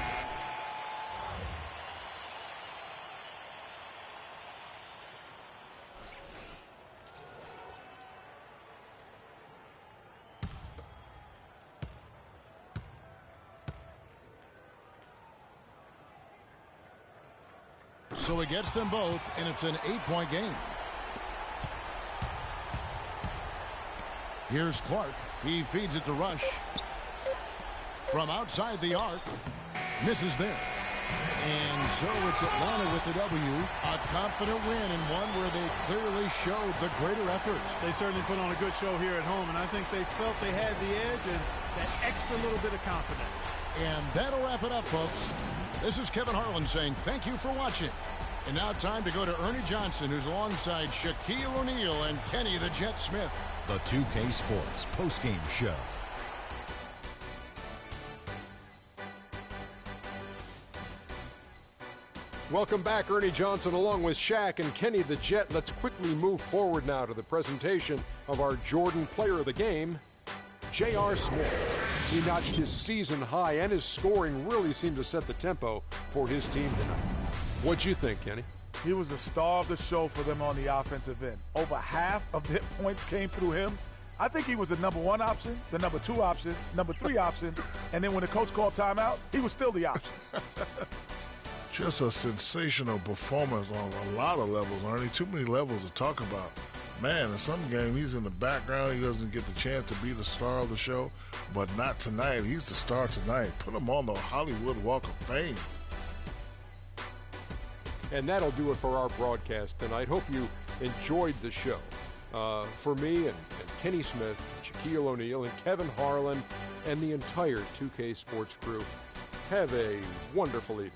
So he gets them both, and it's an 8-point game. Here's Clark. He feeds it to Rush. From outside the arc, misses there. And so it's Atlanta with the W. A confident win, and one where they clearly showed the greater effort. They certainly put on a good show here at home, and I think they felt they had the edge and that extra little bit of confidence. And that'll wrap it up, folks. This is Kevin Harlan saying thank you for watching. And now time to go to Ernie Johnson, who's alongside Shaquille O'Neal and Kenny the Jet Smith. The 2K Sports postgame show. Welcome back, Ernie Johnson, along with Shaq and Kenny the Jet. Let's quickly move forward now to the presentation of our Jordan Player of the Game, J.R. Smith. He notched his season high, and his scoring really seemed to set the tempo for his team tonight. What'd you think, Kenny? He was the star of the show for them on the offensive end. Over half of their points came through him. I think he was the number 1 option, the number 2 option, number 3 option, and then when the coach called timeout, he was still the option. Just a sensational performance on a lot of levels, Ernie. Too many levels to talk about. Man, in some game, he's in the background. He doesn't get the chance to be the star of the show, but not tonight. He's the star tonight. Put him on the Hollywood Walk of Fame. And that'll do it for our broadcast tonight. Hope you enjoyed the show. For me and Kenny Smith, Shaquille O'Neal, and Kevin Harlan, and the entire 2K Sports crew, have a wonderful evening.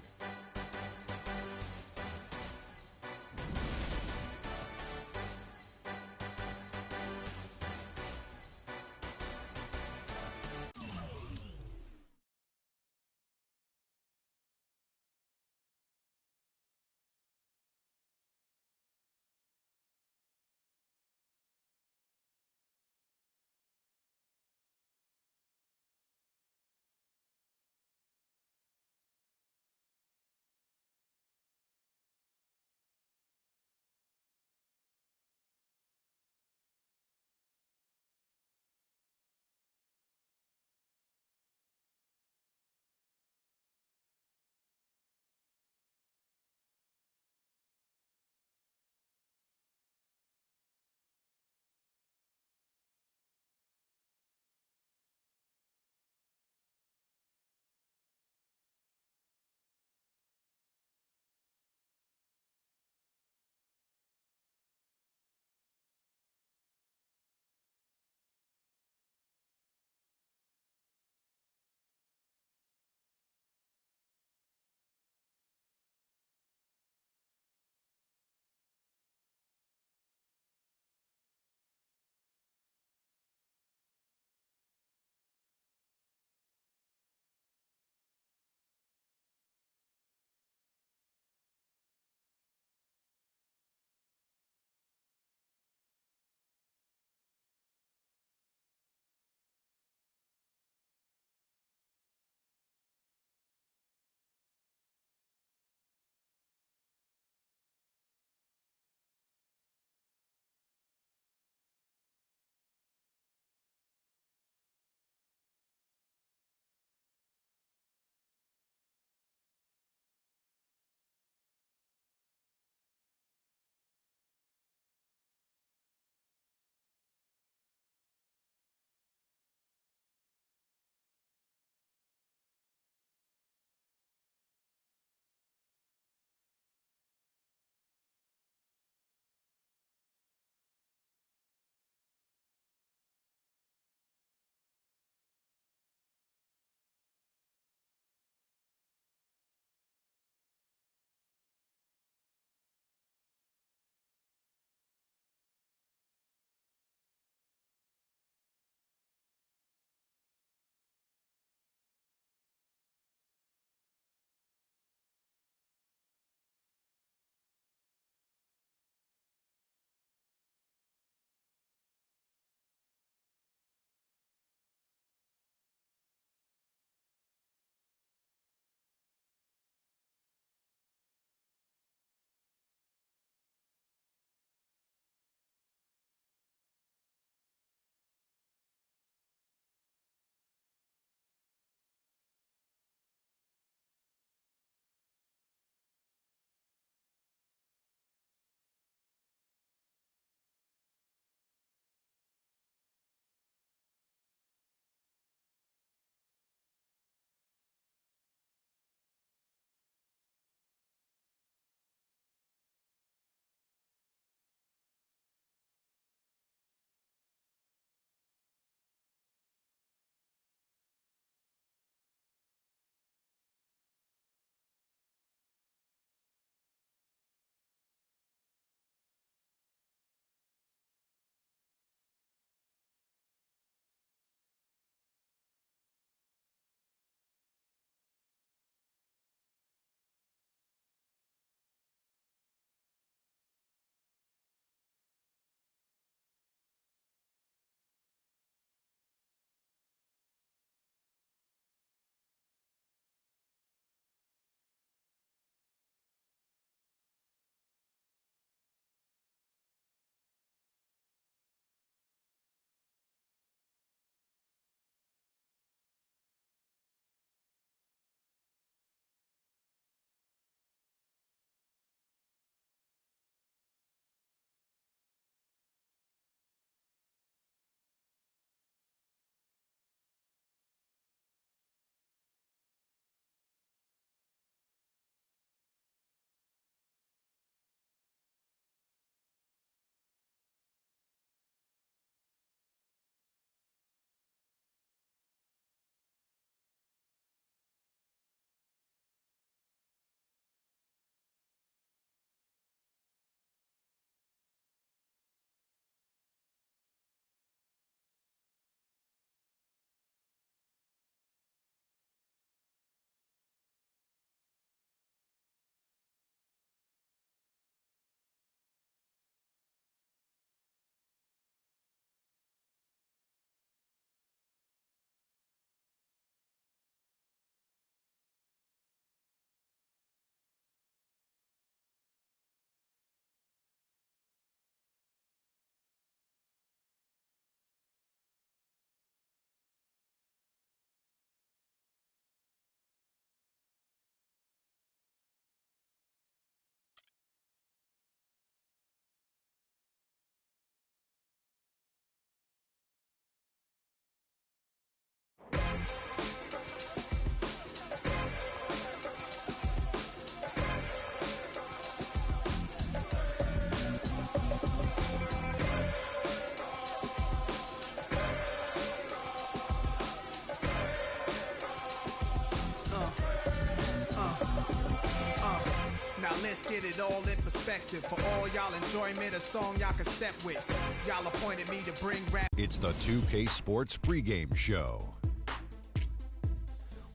get it all in perspective. For all y'all enjoyment, a song y'all can step with. Y'all appointed me to bring rap. It's the 2K Sports pregame show.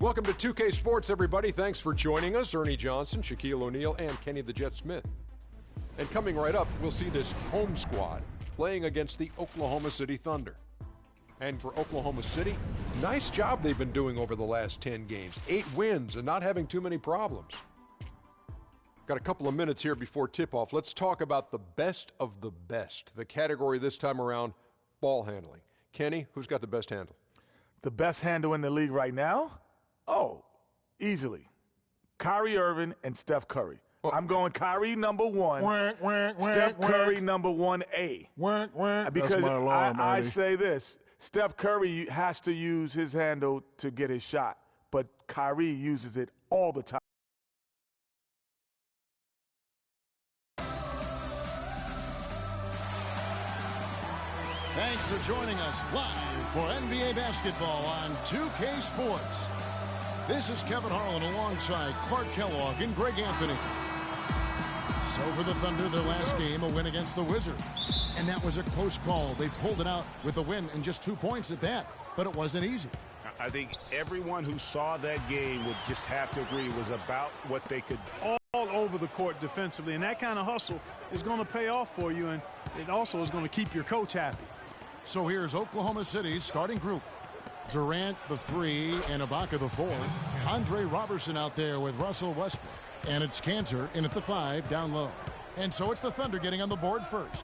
Welcome to 2K Sports, everybody. Thanks for joining us. Ernie Johnson, Shaquille O'Neal, and Kenny the Jet Smith. And coming right up, we'll see this home squad playing against the Oklahoma City Thunder. And for Oklahoma City, nice job they've been doing over the last 10 games. 8 wins and not having too many problems. Got a couple of minutes here before tip-off. Let's talk about the best of the best. The category this time around, ball handling. Kenny, who's got the best handle? The best handle in the league right now? Oh, easily. Kyrie Irving and Steph Curry. I'm going Kyrie number 1, Steph Curry number 1A. Because That's my alarm, I Eddie. say this, Steph Curry has to use his handle to get his shot, but Kyrie uses it all the time. Thanks for joining us live for NBA basketball on 2K Sports. This is Kevin Harlan alongside Clark Kellogg and Greg Anthony. So for the Thunder, their last game, a win against the Wizards. And that was a close call. They pulled it out with a win and just 2 points at that. But it wasn't easy. I think everyone who saw that game would just have to agree it was about what they could do. All over the court defensively, and that kind of hustle is going to pay off for you, and it also is going to keep your coach happy. So here's Oklahoma City's starting group. Durant, the 3, and Ibaka, the 4. Andre Robertson out there with Russell Westbrook. And it's Cantor in at the 5 down low. And so it's the Thunder getting on the board first.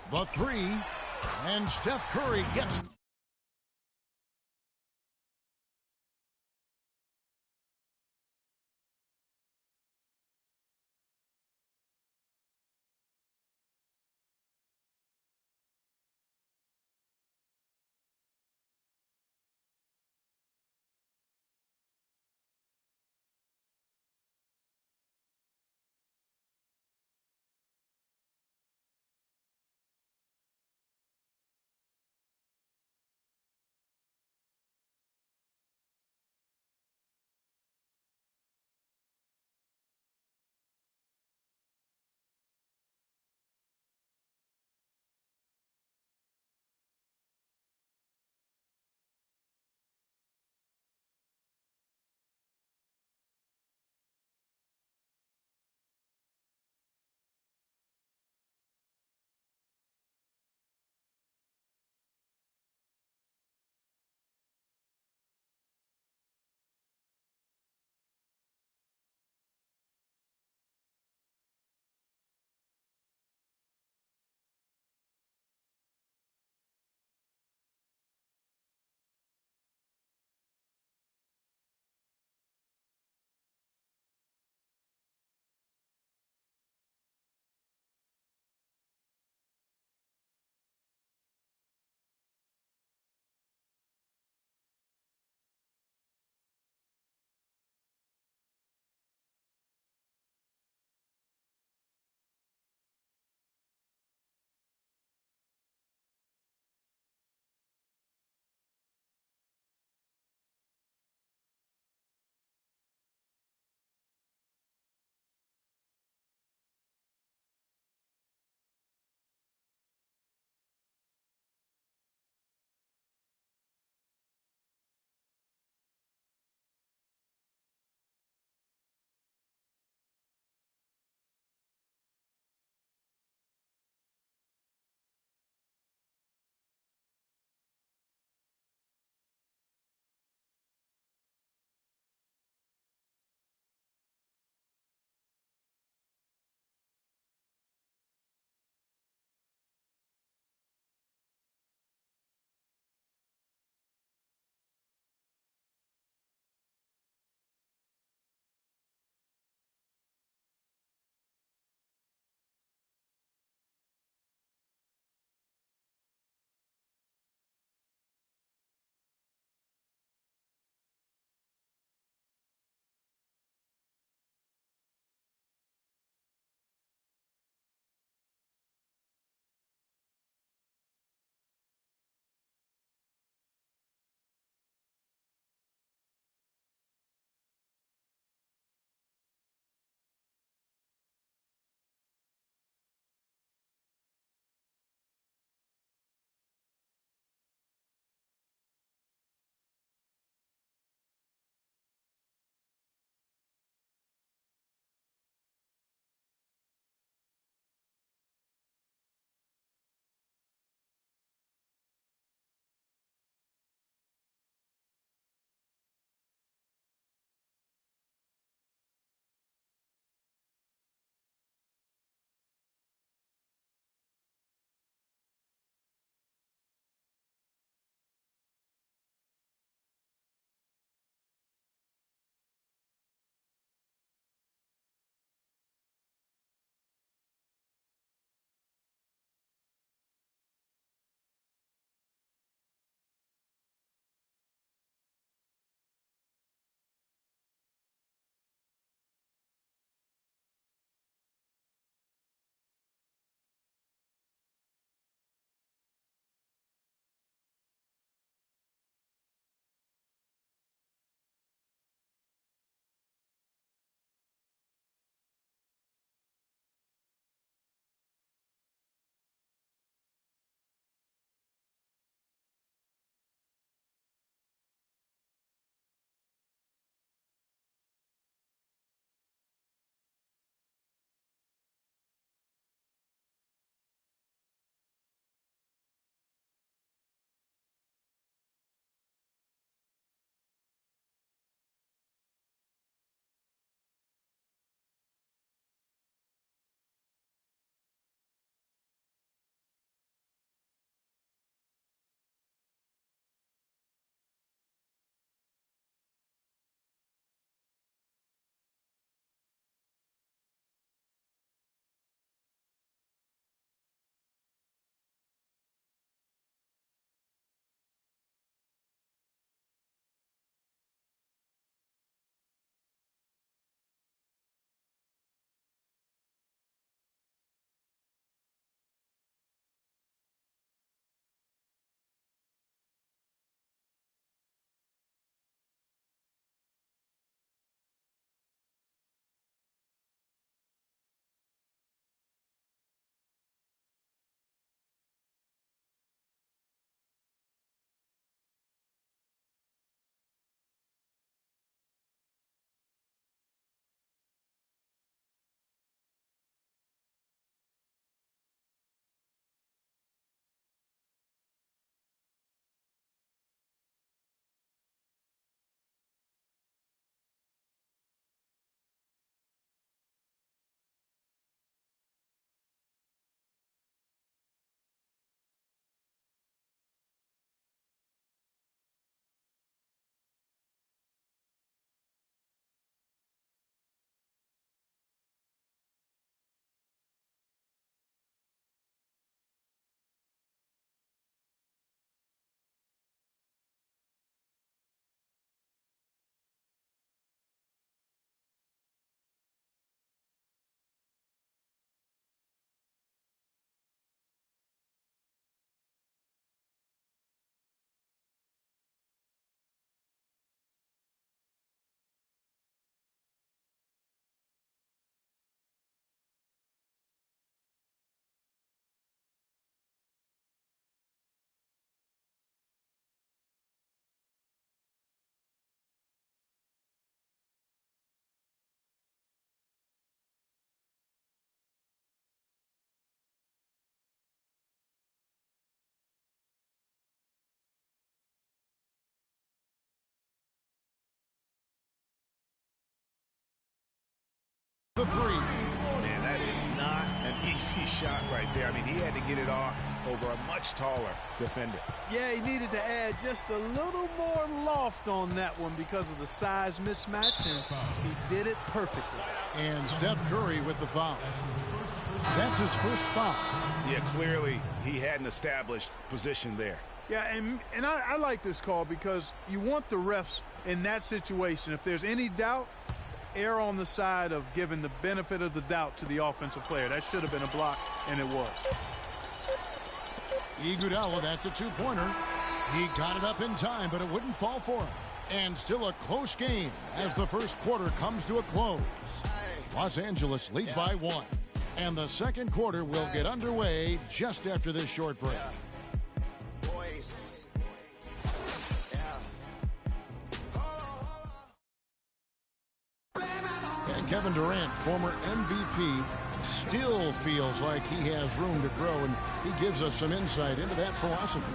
The 3, and Steph Curry gets The three. Man, that is not an easy shot right there. I mean, he had to get it off over a much taller defender. Yeah, he needed to add just a little more loft on that one because of the size mismatch, and he did it perfectly. And Steph Curry with the foul. That's his first foul. Yeah, clearly he hadn't established position there. Yeah, and I like this call because you want the refs in that situation. If there's any doubt, err on the side of giving the benefit of the doubt to the offensive player. That should have been a block, and it was. Iguodala, that's a two-pointer. He got it up in time, but it wouldn't fall for him. And still a close game as the first quarter comes to a close. Los Angeles leads by 1. And the second quarter will get underway just after this short break. And Kevin Durant, former MVP, still feels like he has room to grow, and he gives us some insight into that philosophy.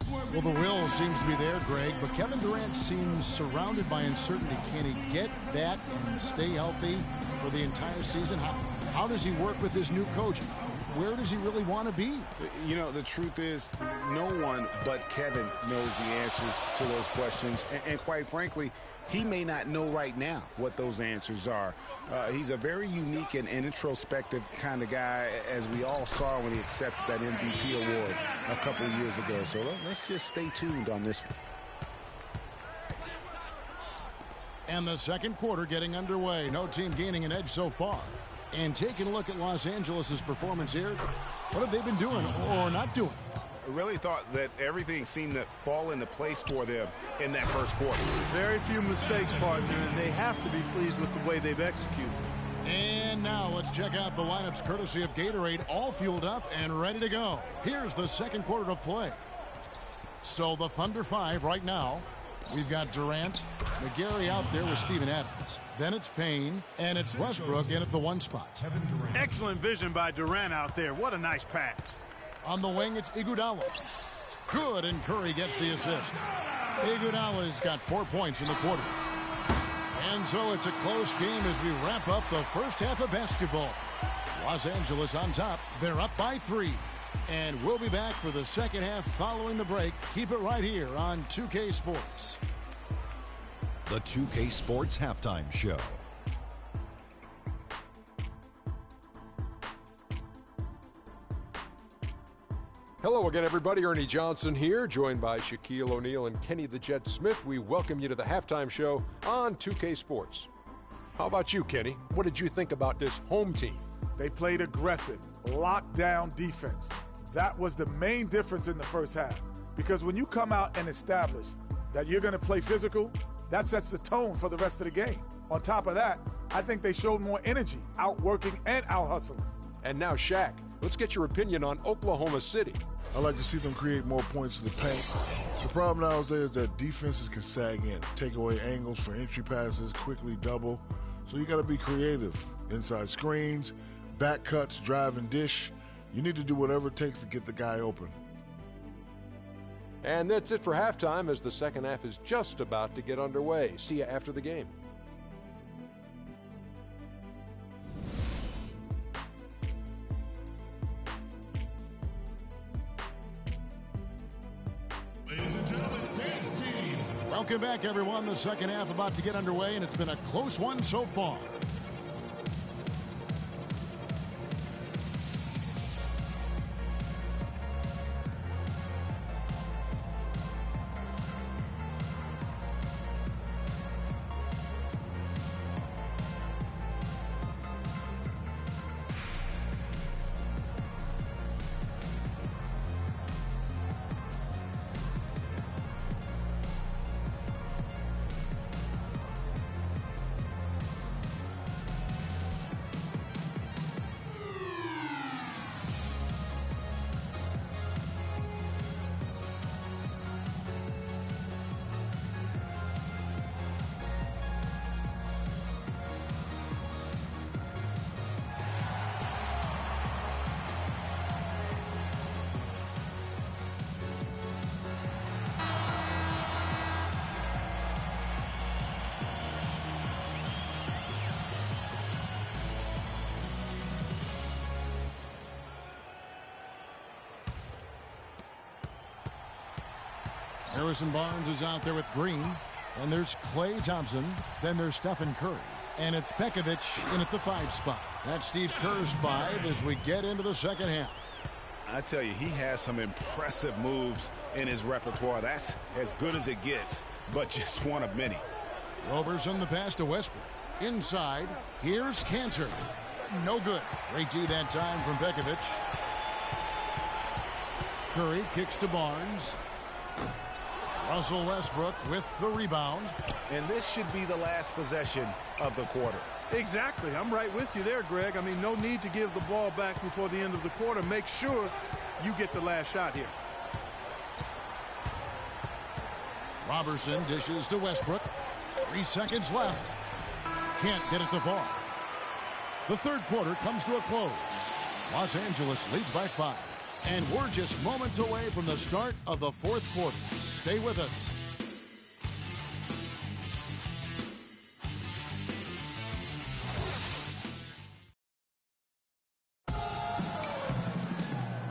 Well, the will seems to be there, Greg, but Kevin Durant seems surrounded by uncertainty. Can he get that and stay healthy for the entire season? How does he work with his new coach? Where does he really want to be? You know, the truth is, no one but Kevin knows the answers to those questions. And quite frankly, he may not know right now what those answers are. He's a very unique and introspective kind of guy, as we all saw when he accepted that MVP award a couple of years ago. So let's just stay tuned on this one. And the second quarter getting underway. No team gaining an edge so far. And taking a look at Los Angeles' performance here, what have they been doing or not doing? I really thought that everything seemed to fall into place for them in that first quarter. Very few mistakes, partner, and they have to be pleased with the way they've executed. And now let's check out the lineups courtesy of Gatorade, all fueled up and ready to go. Here's the second quarter of play. So the Thunder 5 right now. We've got Durant, McGarry out there with Steven Adams. Then it's Payne, and it's Westbrook in at the 1 spot. Excellent vision by Durant out there. What a nice pass. On the wing, it's Iguodala. Good, and Curry gets the assist. Iguodala's got 4 points in the quarter. And so it's a close game as we wrap up the first half of basketball. Los Angeles on top. They're up by 3. And we'll be back for the second half following the break. Keep it right here on 2K Sports. The 2K Sports Halftime Show. Hello again, everybody. Ernie Johnson here, joined by Shaquille O'Neal and Kenny the Jet Smith. We welcome you to the halftime show on 2K Sports. How about you, Kenny? What did you think about this home team? They played aggressive, lockdown defense. That was the main difference in the first half. Because when you come out and establish that you're going to play physical, that sets the tone for the rest of the game. On top of that, I think they showed more energy, outworking and out-hustling. And now, Shaq, let's get your opinion on Oklahoma City. I like to see them create more points in the paint. The problem nowadays is that defenses can sag in, take away angles for entry passes, quickly double. So you got to be creative. Inside screens, back cuts, drive and dish. You need to do whatever it takes to get the guy open. And that's it for halftime as the second half is just about to get underway. See you after the game. Ladies and gentlemen, dance team. Welcome back, everyone. The second half about to get underway, and it's been a close one so far. Harrison Barnes is out there with Green. Then there's Klay Thompson. Then there's Stephen Curry. And it's Pekovic in at the 5 spot. That's Steve Kerr's 5 as we get into the second half. I tell you, he has some impressive moves in his repertoire. That's as good as it gets, but just one of many. Roberson the pass to Westbrook. Inside, here's Cantor. No good. Great D that time from Pekovic. Curry kicks to Barnes. Russell Westbrook with the rebound. And this should be the last possession of the quarter. Exactly. I'm right with you there, Greg. I mean, no need to give the ball back before the end of the quarter. Make sure you get the last shot here. Robertson dishes to Westbrook. 3 seconds left. Can't get it to fall. The third quarter comes to a close. Los Angeles leads by 5. And we're just moments away from the start of the fourth quarter. Stay with us.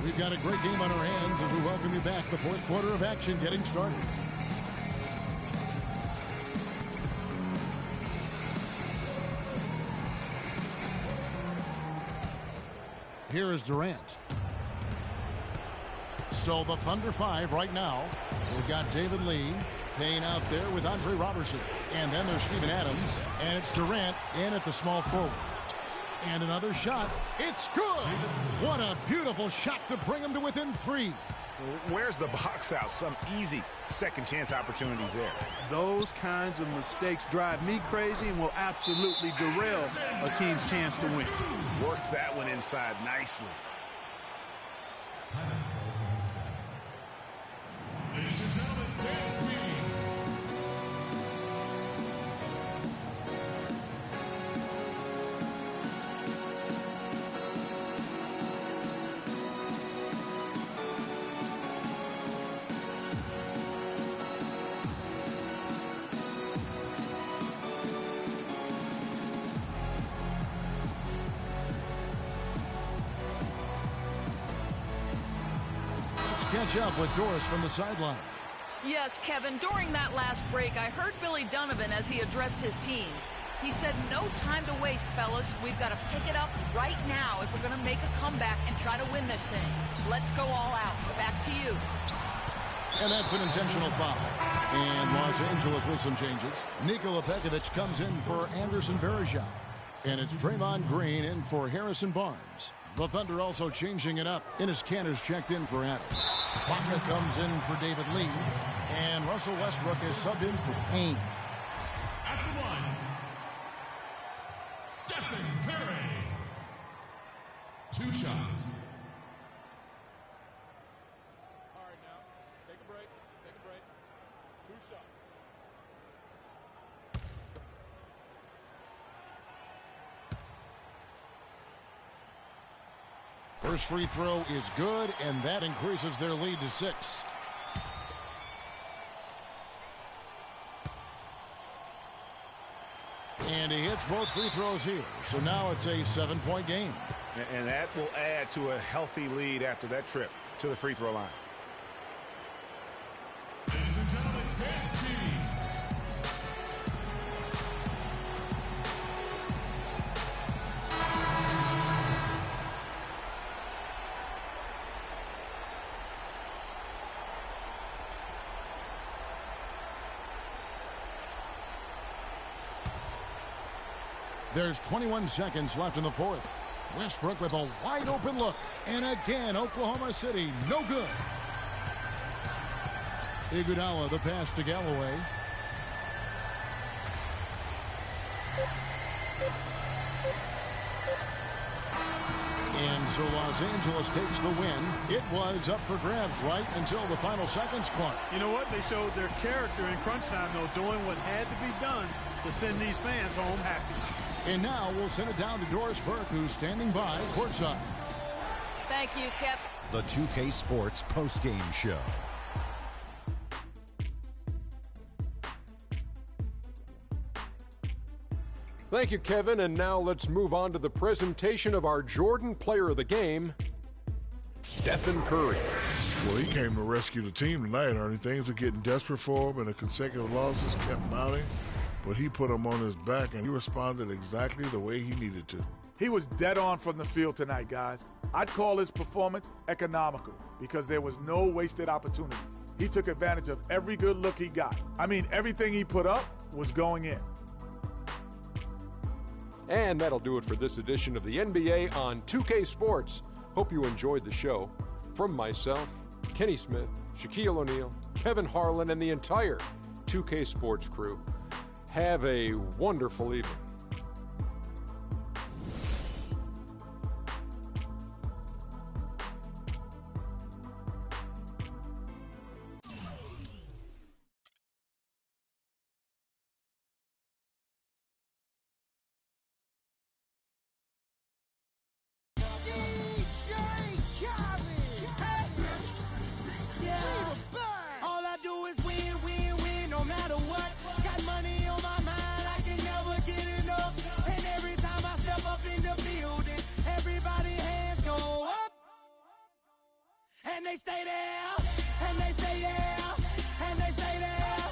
We've got a great game on our hands as we welcome you back. The fourth quarter of action getting started. Here is Durant. So the Thunder 5 right now. We've got David Lee paying out there with Andre Robertson. And then there's Steven Adams. And it's Durant in at the small forward. And another shot. It's good. What a beautiful shot to bring him to within 3. Where's the box out? Some easy second chance opportunities there. Those kinds of mistakes drive me crazy and will absolutely derail a team's chance to win. Worked that one inside nicely. Ladies and gentlemen, dance team. Catch up with Doris from the sideline. Yes, Kevin, during that last break, I heard Billy Donovan as he addressed his team. He said, no time to waste, fellas. We've got to pick it up right now if we're going to make a comeback and try to win this thing. Let's go all out. Back to you. And that's an intentional foul. And Los Angeles with some changes. Nikola Pekovic comes in for Anderson Varejao. And it's Draymond Green in for Harrison Barnes. The Thunder also changing it up. Enes Kanter's checked in for Adams. Baca comes in for David Lee. And Russell Westbrook is subbed in for Payne. At the line, Stephen Curry. 2 shots. All right, now, take a break. 2 shots. First free throw is good, and that increases their lead to 6. And he hits both free throws here. So now it's a 7-point game. And that will add to a healthy lead after that trip to the free throw line. Ladies and gentlemen, dance team. There's 21 seconds left in the fourth. Westbrook with a wide open look. And again, Oklahoma City, no good. Iguodala the pass to Galloway. And so Los Angeles takes the win. It was up for grabs right until the final seconds, Clark. You know what? They showed their character in crunch time, though, doing what had to be done to send these fans home happy. And now we'll send it down to Doris Burke, who's standing by courtside. Thank you, Kep. The 2K Sports postgame show. Thank you, Kevin. And now let's move on to the presentation of our Jordan Player of the Game, Stephen Curry. Well, he came to rescue the team tonight, Ernie. Things were getting desperate for him, and the consecutive losses kept mounting. But he put him on his back, and he responded exactly the way he needed to. He was dead on from the field tonight, guys. I'd call his performance economical because there was no wasted opportunities. He took advantage of every good look he got. I mean, everything he put up was going in. And that'll do it for this edition of the NBA on 2K Sports. Hope you enjoyed the show. From myself, Kenny Smith, Shaquille O'Neal, Kevin Harlan, and the entire 2K Sports crew, have a wonderful evening. And they stay there, and they stay there, and they stay there.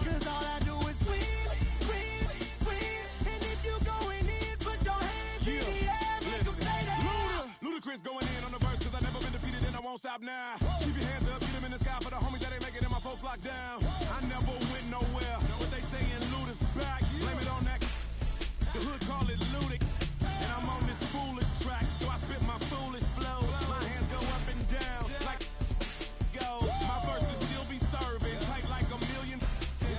Cause all I do is win, win, win. And if you going in, put your hands in the air, make them stay there. Ludacris going in on the verse, cause I never been defeated and I won't stop now. Keep your hands up, get them in the sky for the homies that ain't making it, my folks locked down. I never went nowhere, but they saying Luda's back. Blame it on that, the hood call it Ludic. And I'm on this foolish track, so I spit my foolish flow. My hands go up and down like go. My verses still be serving, tight like a million.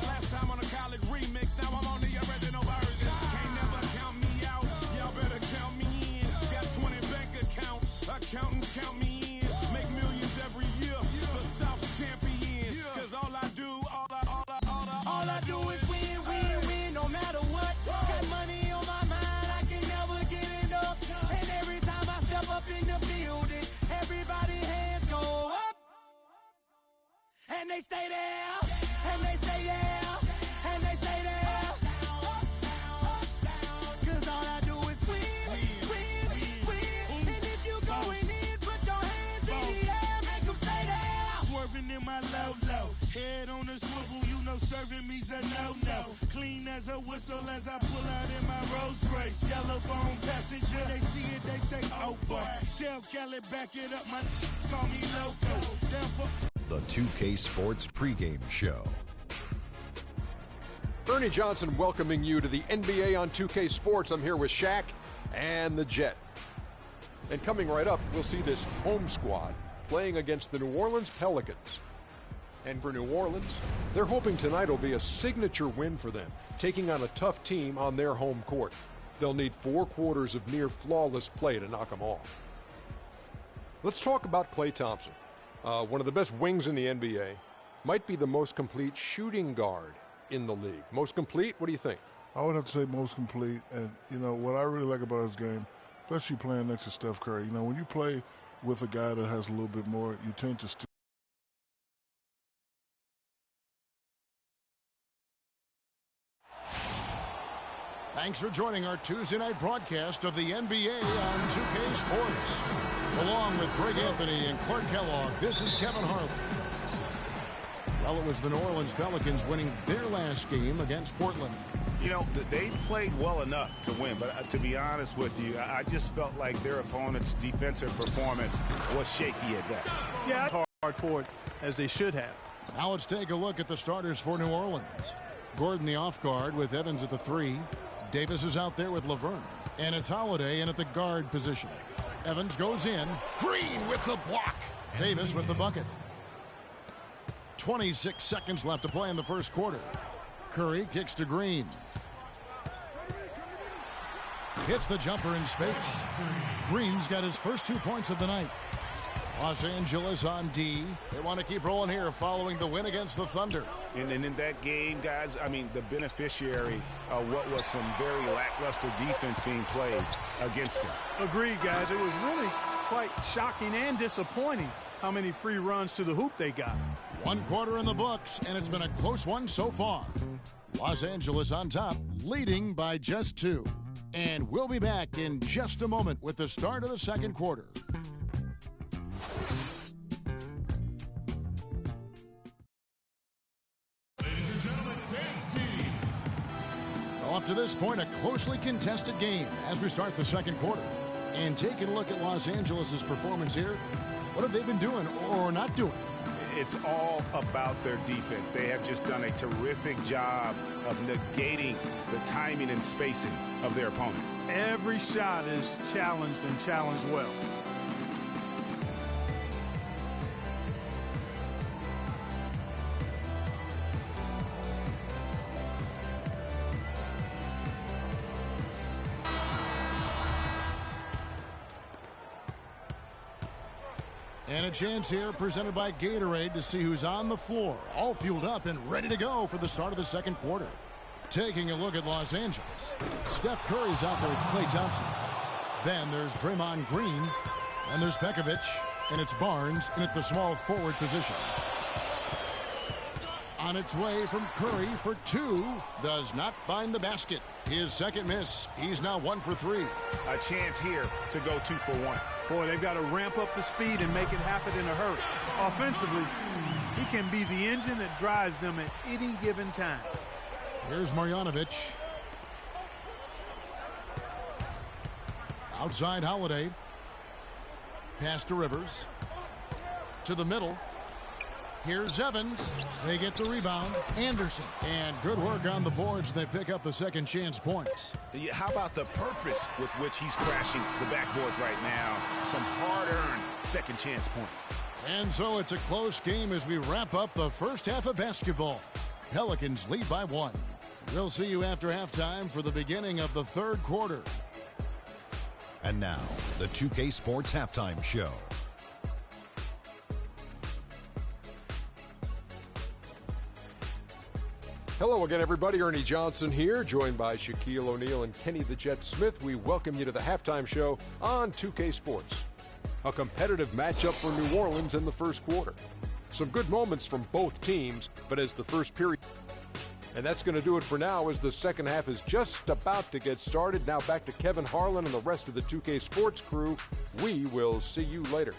Last time on a college remix, now I'm on the original version. Can't never count me out, y'all better count me in. Got 20 bank accounts, accountants count me in. Make millions every year, the South's champion. Cause all I do is win, win, win, no matter what. Got money on my mind, I can never get enough. And every time I step up in the building, everybody hands go up. And they stay there, and they stay there, and they stay there. Cause all I do is win, win, win. And if you going in, put your hands in the air, make them stay there. Swerving in my low, head on the swivel, you know serving me's a no-no. Clean as a whistle as I pull out in my Rolls Royce. Yellow bone passenger, they see it, they say, oh boy. Tell Kelly, back it up, my call me loco. The 2K Sports pregame show. Ernie Johnson welcoming you to the NBA on 2K Sports. I'm here with Shaq and the Jet. And coming right up, we'll see this home squad playing against the New Orleans Pelicans. And for New Orleans, they're hoping tonight will be a signature win for them, taking on a tough team on their home court. They'll need 4 quarters of near flawless play to knock them off. Let's talk about Klay Thompson. One of the best wings in the NBA, might be the most complete shooting guard in the league. Most complete? What do you think? I would have to say most complete. And, you know, what I really like about his game, especially playing next to Steph Curry, you know, when you play with a guy that has a little bit more, you tend to still. Thanks for joining our Tuesday night broadcast of the NBA on 2K Sports. Along with Greg Anthony and Clark Kellogg, this is Kevin Harlan. Well, it was the New Orleans Pelicans winning their last game against Portland. You know, they played well enough to win, but to be honest with you, I just felt like their opponent's defensive performance was shaky at best. Yeah, hard for it, as they should have. Now let's take a look at the starters for New Orleans. Gordon the off guard with Evans at the 3. Davis is out there with Laverne. And it's Holiday in at the guard position. Evans goes in. Green with the block. Davis with the bucket. 26 seconds left to play in the first quarter. Curry kicks to Green. Hits the jumper in space. Green's got his first 2 points of the night. Los Angeles on D. They want to keep rolling here following the win against the Thunder. And in that game, guys, I mean, the beneficiary of what was some very lackluster defense being played against them. Agreed, guys. It was really quite shocking and disappointing how many free runs to the hoop they got. 1 quarter in the books, and it's been a close one so far. Los Angeles on top, leading by just 2. And we'll be back in just a moment with the start of the second quarter. Up to this point, a closely contested game as we start the second quarter. And taking a look at Los Angeles' performance here, what have they been doing or not doing? It's all about their defense. They have just done a terrific job of negating the timing and spacing of their opponent. Every shot is challenged and challenged well. And a chance here presented by Gatorade to see who's on the floor, all fueled up and ready to go for the start of the second quarter. Taking a look at Los Angeles, Steph Curry's out there with Klay Thompson. Then there's Draymond Green, and there's Pekovic, and it's Barnes in at the small forward position. On its way from Curry for two, does not find the basket. His second miss. He's now 1 for 3. A chance here to go 2 for 1. Boy, they've got to ramp up the speed and make it happen in a hurry. Offensively, he can be the engine that drives them at any given time. Here's Marjanovic. Outside Holiday. Pass to Rivers. To the middle. Here's Evans. They get the rebound. Anderson. And good work on the boards. They pick up the second chance points. Yeah, how about the purpose with which he's crashing the backboards right now? Some hard-earned second chance points. And so it's a close game as we wrap up the first half of basketball. Pelicans lead by 1. We'll see you after halftime for the beginning of the third quarter. And now, the 2K Sports Halftime Show. Hello again, everybody. Ernie Johnson here, joined by Shaquille O'Neal and Kenny the Jet Smith. We welcome you to the halftime show on 2K Sports. A competitive matchup for New Orleans in the first quarter. Some good moments from both teams, but as the first period... And that's going to do it for now as the second half is just about to get started. Now back to Kevin Harlan and the rest of the 2K Sports crew. We will see you later.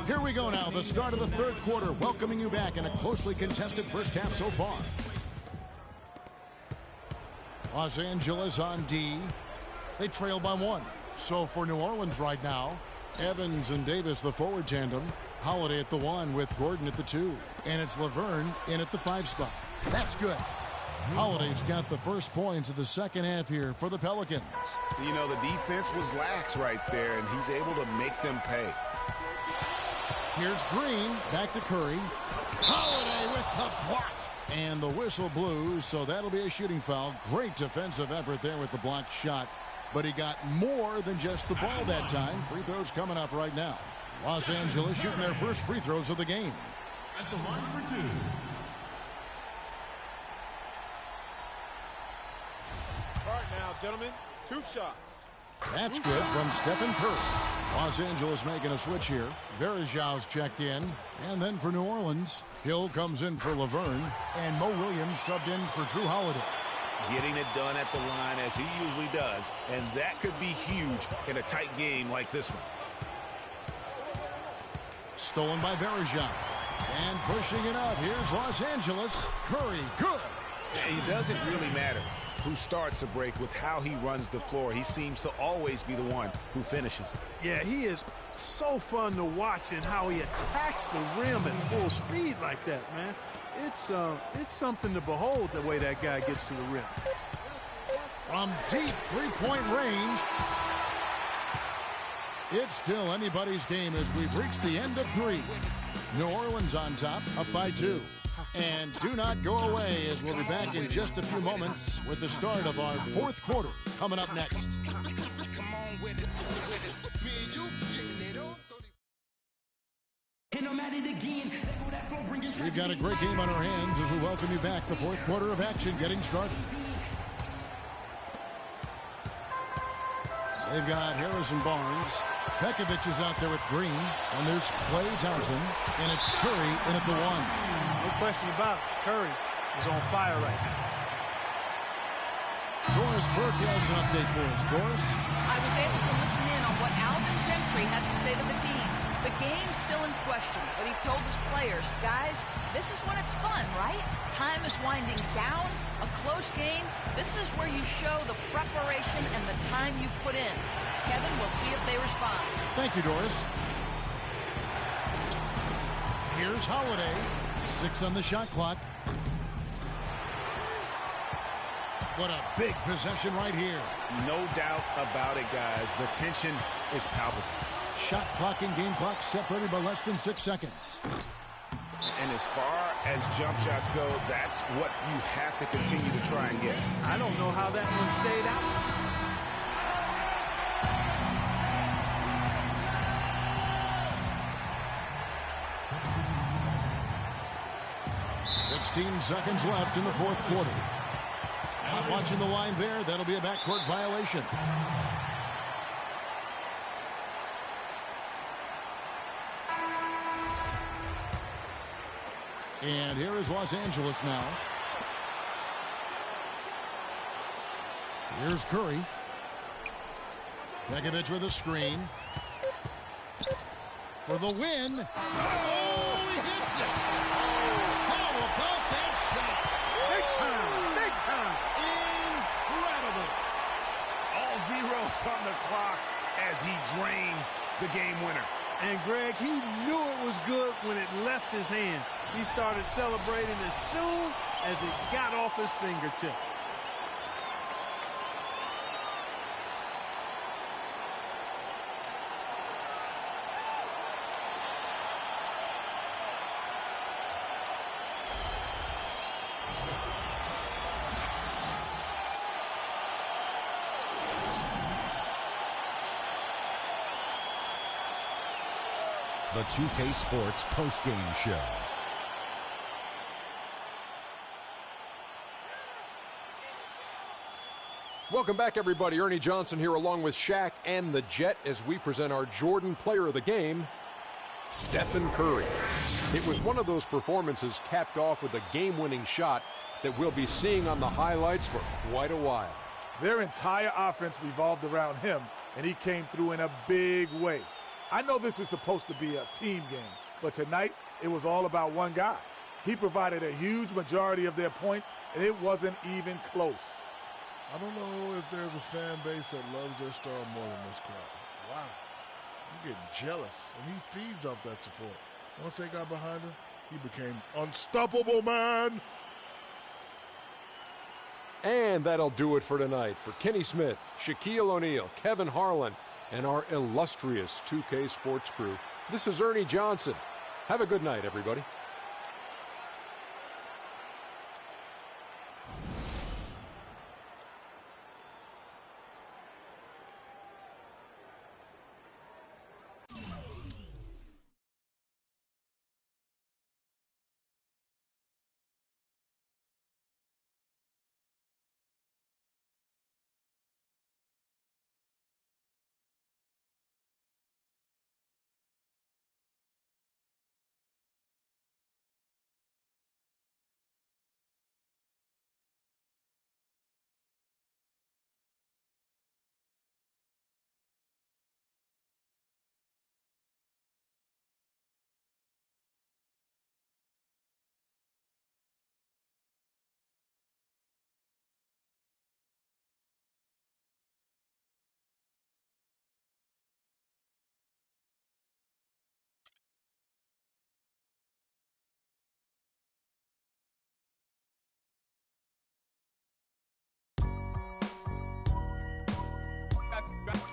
Here we go now, the start of the third quarter, welcoming you back in a closely contested first half so far. Los Angeles on D. They trail by 1. So for New Orleans right now, Evans and Davis, the forward tandem. Holiday at the 1 with Gordon at the 2. And it's Laverne in at the 5 spot. That's good. Holiday's got the first points of the second half here for the Pelicans. You know, the defense was lax right there, and he's able to make them pay. Here's Green, back to Curry. Holiday with the block. And the whistle blew, so that'll be a shooting foul. Great defensive effort there with the blocked shot. But he got more than just the ball that time. Free throws coming up right now. Los Angeles shooting their first free throws of the game. At the line for 2. All right now, gentlemen, 2 shots. That's good from Stephen Curry. Los Angeles making a switch here. Verjau's checked in. And then for New Orleans, Hill comes in for Laverne. And Mo Williams subbed in for Drew Holiday. Getting it done at the line as he usually does. And that could be huge in a tight game like this one. Stolen by Verjau. And pushing it up. Here's Los Angeles. Curry, good. It doesn't really matter who starts the break with how he runs the floor. He seems to always be the one who finishes it. Yeah, he is so fun to watch and how he attacks the rim at full speed like that, man. It's something to behold the way that guy gets to the rim. From deep three-point range. It's still anybody's game as we've reached the end of 3. New Orleans on top, up by 2. And do not go away as we'll be back in just a few moments with the start of our fourth quarter coming up next. We've got a great game on our hands as we welcome you back. The fourth quarter of action getting started. They've got Harrison Barnes. Pekovic is out there with Green. And there's Klay Thompson. And it's Curry in at the 1. No question about it. Curry is on fire right now. Doris Burke has an update for us. Doris? I was able to listen in on what Curry had to say to the team. The game's still in question, but he told his players, guys, this is when it's fun, right? Time is winding down, a close game. This is where you show the preparation and the time you put in. Kevin, we'll see if they respond. Thank you, Doris. Here's Holiday. 6 on the shot clock. What a big possession right here. No doubt about it, guys. The tension is palpable. Shot clock and game clock separated by less than 6 seconds. And as far as jump shots go, that's what you have to continue to try and get. I don't know how that one stayed out. 16 seconds left in the fourth quarter. Not watching the line there. That'll be a backcourt violation. And here is Los Angeles now. Here's Curry. Begovic with a screen. For the win. Oh, he hits it. How about that shot? Big time. Big time. Incredible. All zeros on the clock as he drains the game winner. And, Greg, he knew it was good when it left his hand. He started celebrating as soon as it got off his fingertip. The 2K Sports postgame show. Welcome back, everybody. Ernie Johnson here along with Shaq and the Jet as we present our Jordan Player of the Game, Stephen Curry. It was one of those performances capped off with a game-winning shot that we'll be seeing on the highlights for quite a while. Their entire offense revolved around him, and he came through in a big way. I know this is supposed to be a team game, but tonight it was all about one guy. He provided a huge majority of their points, and it wasn't even close. I don't know if there's a fan base that loves their star more than this crowd. Wow. You get jealous, and he feeds off that support. Once they got behind him, he became unstoppable, man. And that'll do it for tonight. For Kenny Smith, Shaquille O'Neal, Kevin Harlan, and our illustrious 2K Sports crew, this is Ernie Johnson. Have a good night, everybody.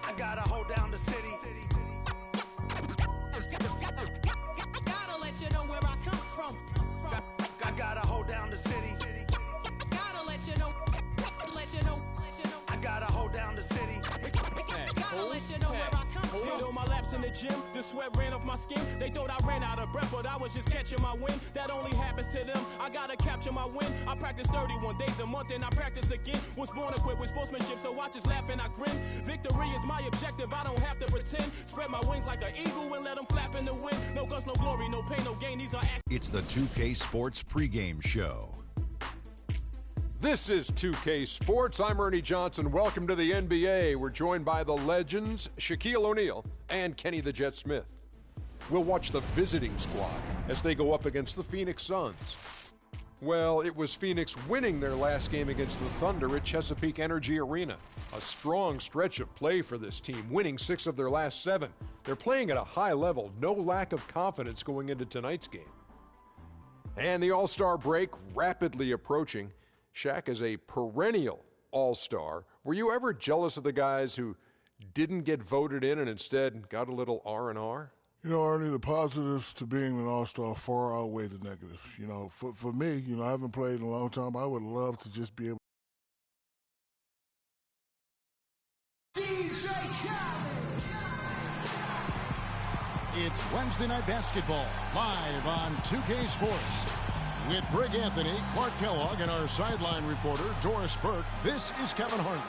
I gotta hold down the city. Gotta let you know where I come from. I gotta hold down the city. Gotta let you know. I gotta hold down the city. Gotta let you know where I come from. Hit on my laps in the gym, the sweat ran off my skin. They thought I ran out of breath, but I was just catching my wind. That only happens to them. I gotta capture my win. I practice 31 days a month and I practice again. Was born equipped with sportsmanship, so I just laugh and I grin. Victory is my objective, I don't have to pretend. Spread my wings like an eagle and let them flap in the wind. No guts, no glory, no pain, no gain. These are It's the 2K Sports pregame show. This is 2K Sports. I'm Ernie Johnson. Welcome to the NBA. We're joined by the legends, Shaquille O'Neal and Kenny the Jet Smith. We'll watch the visiting squad as they go up against the Phoenix Suns. Well, it was Phoenix winning their last game against the Thunder at Chesapeake Energy Arena. A strong stretch of play for this team, winning 6 of their last 7. They're playing at a high level, no lack of confidence going into tonight's game. And the All-Star break rapidly approaching. Shaq is a perennial All-Star. Were you ever jealous of the guys who didn't get voted in and instead got a little R&R? You know, Ernie, the positives to being an All-Star far outweigh the negatives. You know, for me, you know, I haven't played in a long time. I would love to just be able. DJ Khaled. It's Wednesday Night Basketball, live on 2K Sports. With Brig Anthony, Clark Kellogg, and our sideline reporter, Doris Burke, this is Kevin Harlan.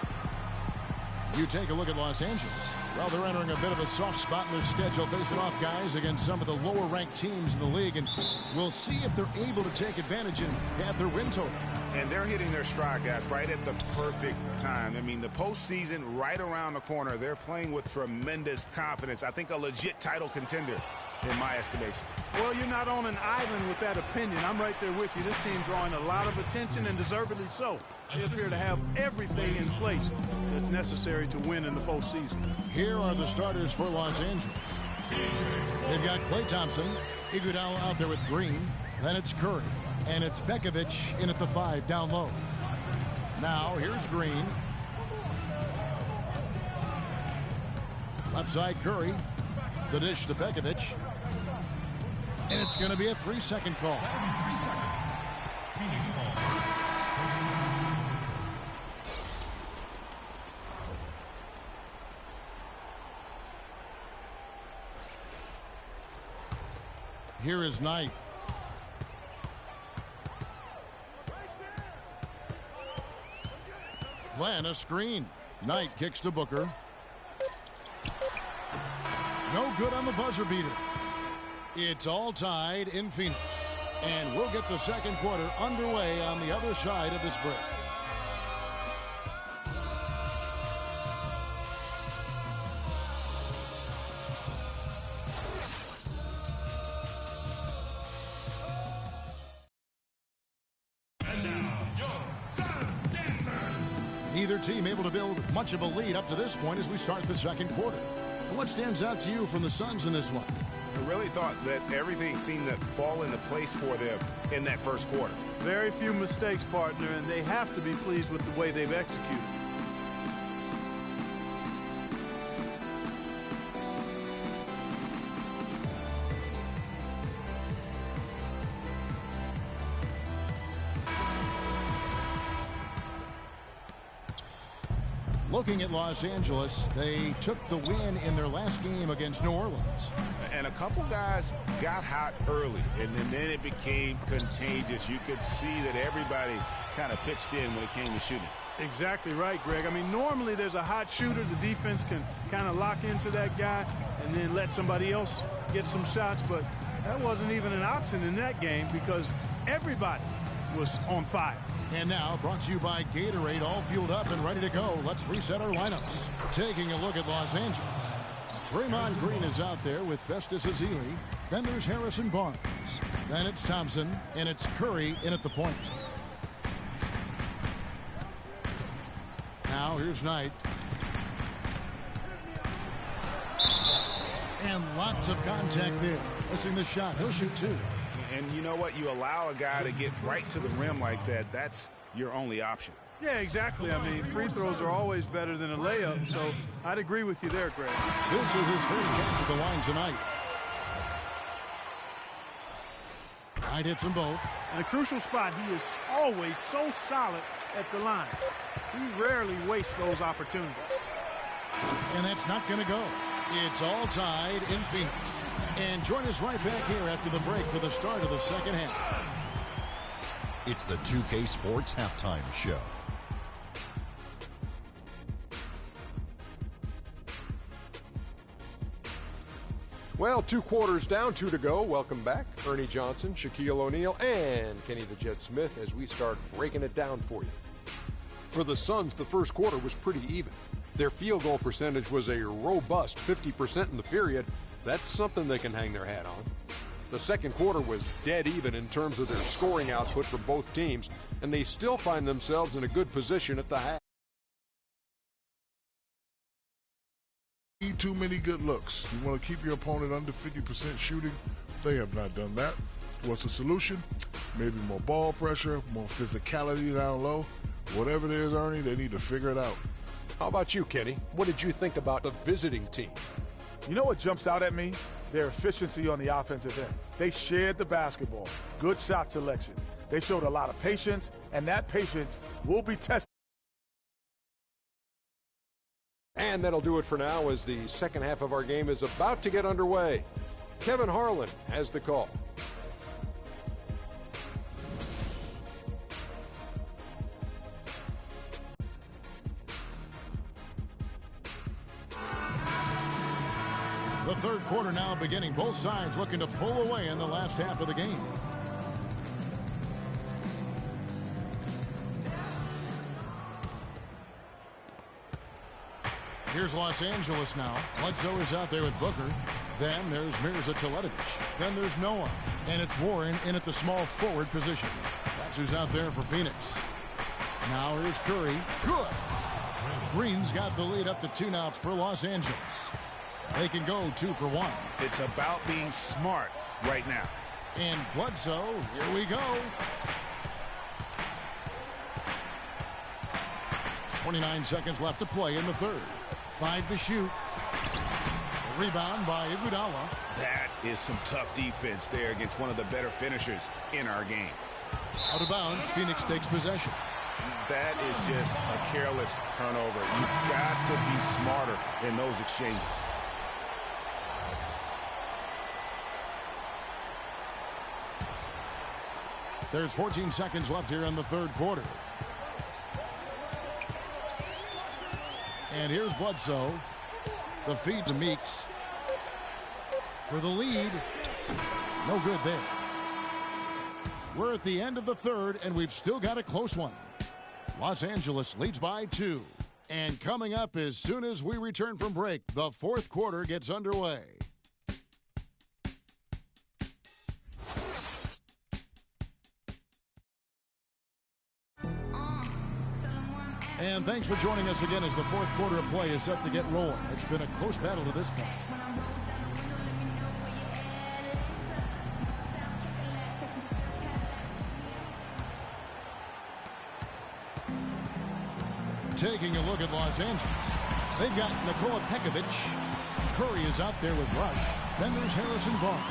You take a look at Los Angeles. Well, they're entering a bit of a soft spot in their schedule, facing off guys against some of the lower-ranked teams in the league, and we'll see if they're able to take advantage and have their win total. And they're hitting their stride, guys, right at the perfect time. I mean, the postseason right around the corner. They're playing with tremendous confidence. I think a legit title contender, in my estimation. Well, you're not on an island with that opinion. I'm right there with you. This team drawing a lot of attention, and deservedly so. They appear to have everything in place that's necessary to win in the postseason. Here are the starters for Los Angeles. They've got Klay Thompson, Iguodala out there with Green. Then it's Curry, and it's Bekovic in at the 5 down low. Now here's Green. Left side Curry. The dish to Bekovic. And it's going to be a 3-second call. That'll be 3 seconds. Phoenix call. Here is Knight. Glenn, a screen. Knight kicks to Booker. No good on the buzzer beater. It's all tied in Phoenix. And we'll get the second quarter underway on the other side of this break. Neither team able to build much of a lead up to this point as we start the second quarter. What stands out to you from the Suns in this one? I really thought that everything seemed to fall into place for them in that first quarter. Very few mistakes, partner, and they have to be pleased with the way they've executed. Looking at Los Angeles, they took the win in their last game against New Orleans. And a couple guys got hot early, and then it became contagious. You could see that everybody kind of pitched in when it came to shooting. Exactly right, Greg. I mean, normally there's a hot shooter. The defense can kind of lock into that guy and then let somebody else get some shots. But that wasn't even an option in that game because everybody was on fire. And now, brought to you by Gatorade, all fueled up and ready to go. Let's reset our lineups. Taking a look at Los Angeles. Draymond Green is out there with Festus Ezeli. Then there's Harrison Barnes. Then it's Thompson, and it's Curry in at the point. Now here's Knight. And lots of contact there. Missing the shot. He'll shoot 2. And you know what? You allow a guy to get right to the rim like that, that's your only option. Yeah, exactly. I mean, free throws are always better than a layup, so I'd agree with you there, Greg. This is his first chance at the line tonight. Knight hits them both. In a crucial spot, he is always so solid at the line. He rarely wastes those opportunities. And that's not going to go. It's all tied in Phoenix. And join us right back here after the break for the start of the second half. It's the 2K Sports Halftime Show. Well, 2 quarters down, 2 to go. Welcome back. Ernie Johnson, Shaquille O'Neal, and Kenny the Jet Smith as we start breaking it down for you. For the Suns, the first quarter was pretty even. Their field goal percentage was a robust 50% in the period. That's something they can hang their hat on. The second quarter was dead even in terms of their scoring output for both teams, and they still find themselves in a good position at the half. Too many good looks. You want to keep your opponent under 50% shooting. They have not done that. What's the solution? Maybe more ball pressure, more physicality down low. Whatever it is, Ernie, they need to figure it out. How about you, Kenny? What did you think about the visiting team? You know what jumps out at me? Their efficiency on the offensive end. They shared the basketball. Good shot selection. They showed a lot of patience, and that patience will be tested. And that'll do it for now as the second half of our game is about to get underway. Kevin Harlan has the call. The third quarter now beginning. Both sides looking to pull away in the last half of the game. Here's Los Angeles now. Bledsoe is out there with Booker. Then there's Mirza Teletovic. Then there's Noah. And it's Warren in at the small forward position. That's who's out there for Phoenix. Now here's Curry. Good. Green's got the lead up to 2 now for Los Angeles. They can go 2 for 1. It's about being smart right now. And Bledsoe, here we go. 29 seconds left to play in the third. 5 to shoot. A rebound by Iguodala. That is some tough defense there against one of the better finishers in our game. Out of bounds, Phoenix takes possession. That is just a careless turnover. You've got to be smarter in those exchanges. There's 14 seconds left here in the third quarter. And here's Bledsoe. The feed to Meeks. For the lead. No good there. We're at the end of the third, and we've still got a close one. Los Angeles leads by 2. And coming up as soon as we return from break, the fourth quarter gets underway. And thanks for joining us again as the fourth quarter of play is set to get rolling. It's been a close battle to this point. Taking a look at Los Angeles. They've got Nikola Pekovic. Curry is out there with Rush. Then there's Harrison Barnes.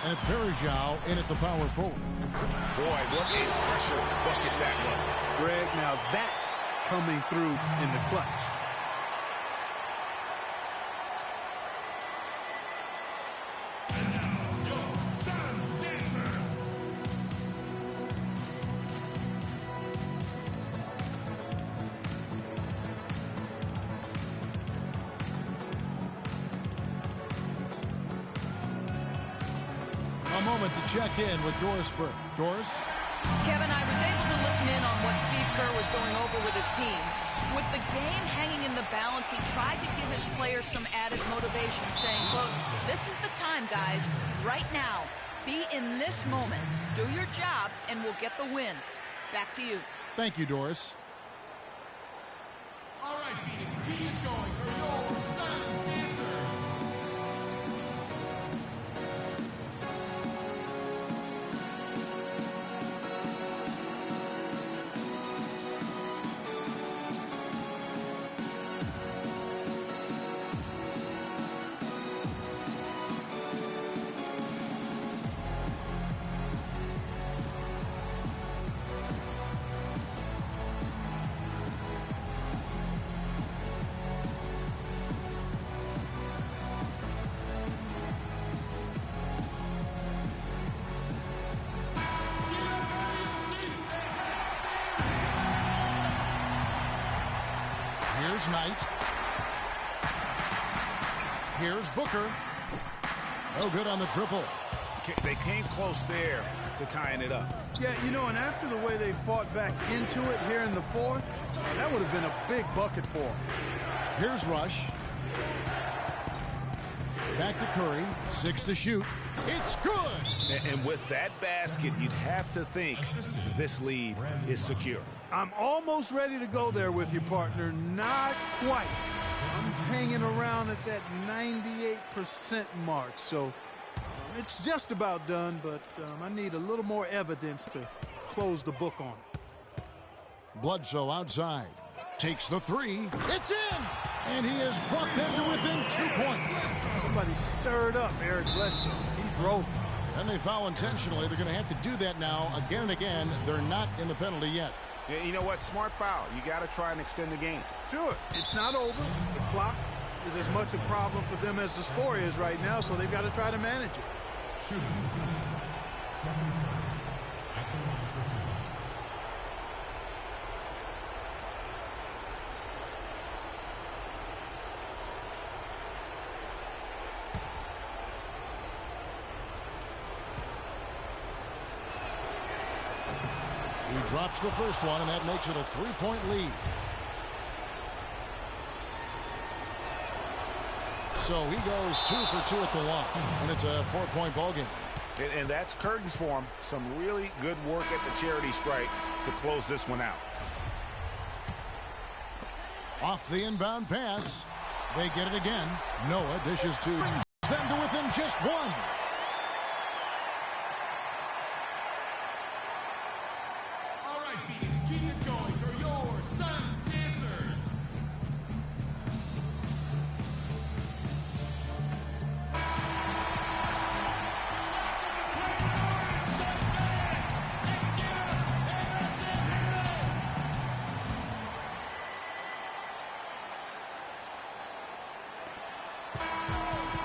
And it's Varejao in at the power forward. Boy, what a pressure bucket that was. Greg, now that's coming through in the clutch. A moment to check in with Doris Burke. Doris? Kevin, I was able to listen in on what Steve Kerr was going over with his team. With the game hanging in the balance, he tried to give his players some added motivation, saying, quote, "This is the time, guys. Right now. Be in this moment. Do your job, and we'll get the win." Back to you. Thank you, Doris. All right, Phoenix, team is going for your Suns answer. Here's Knight. Here's Booker. No good on the triple. They came close there to tying it up. Yeah, you know, and after the way they fought back into it here in the fourth, that would have been a big bucket for them. Here's Rush. Back to Curry. 6 to shoot. It's good. And with that basket, you'd have to think this lead is secure. I'm almost ready to go there with you, partner. Not quite. I'm hanging around at that 98% mark. So it's just about done, but I need a little more evidence to close the book on it. Bledsoe outside. Takes the three. It's in! And he has brought them to within 2 points. Somebody stirred up Eric Bledsoe. He's rolling. And they foul intentionally. They're going to have to do that now again and again. They're not in the penalty yet. Yeah, you know what? Smart foul. You got to try and extend the game. Sure. It's not over. The clock is as much a problem for them as the score is right now, so they've got to try to manage it. Shooting defense. Stephen Curry at the line for 2. He drops the first one, and that makes it a 3-point lead. So he goes 2 for 2 at the line, and it's a 4-point ball game. And that's curtains for him. Some really good work at the charity stripe to close this one out. Off the inbound pass. They get it again. Noah dishes to them to within just 1. All right, Phoenix, keep it going for your Suns dancers.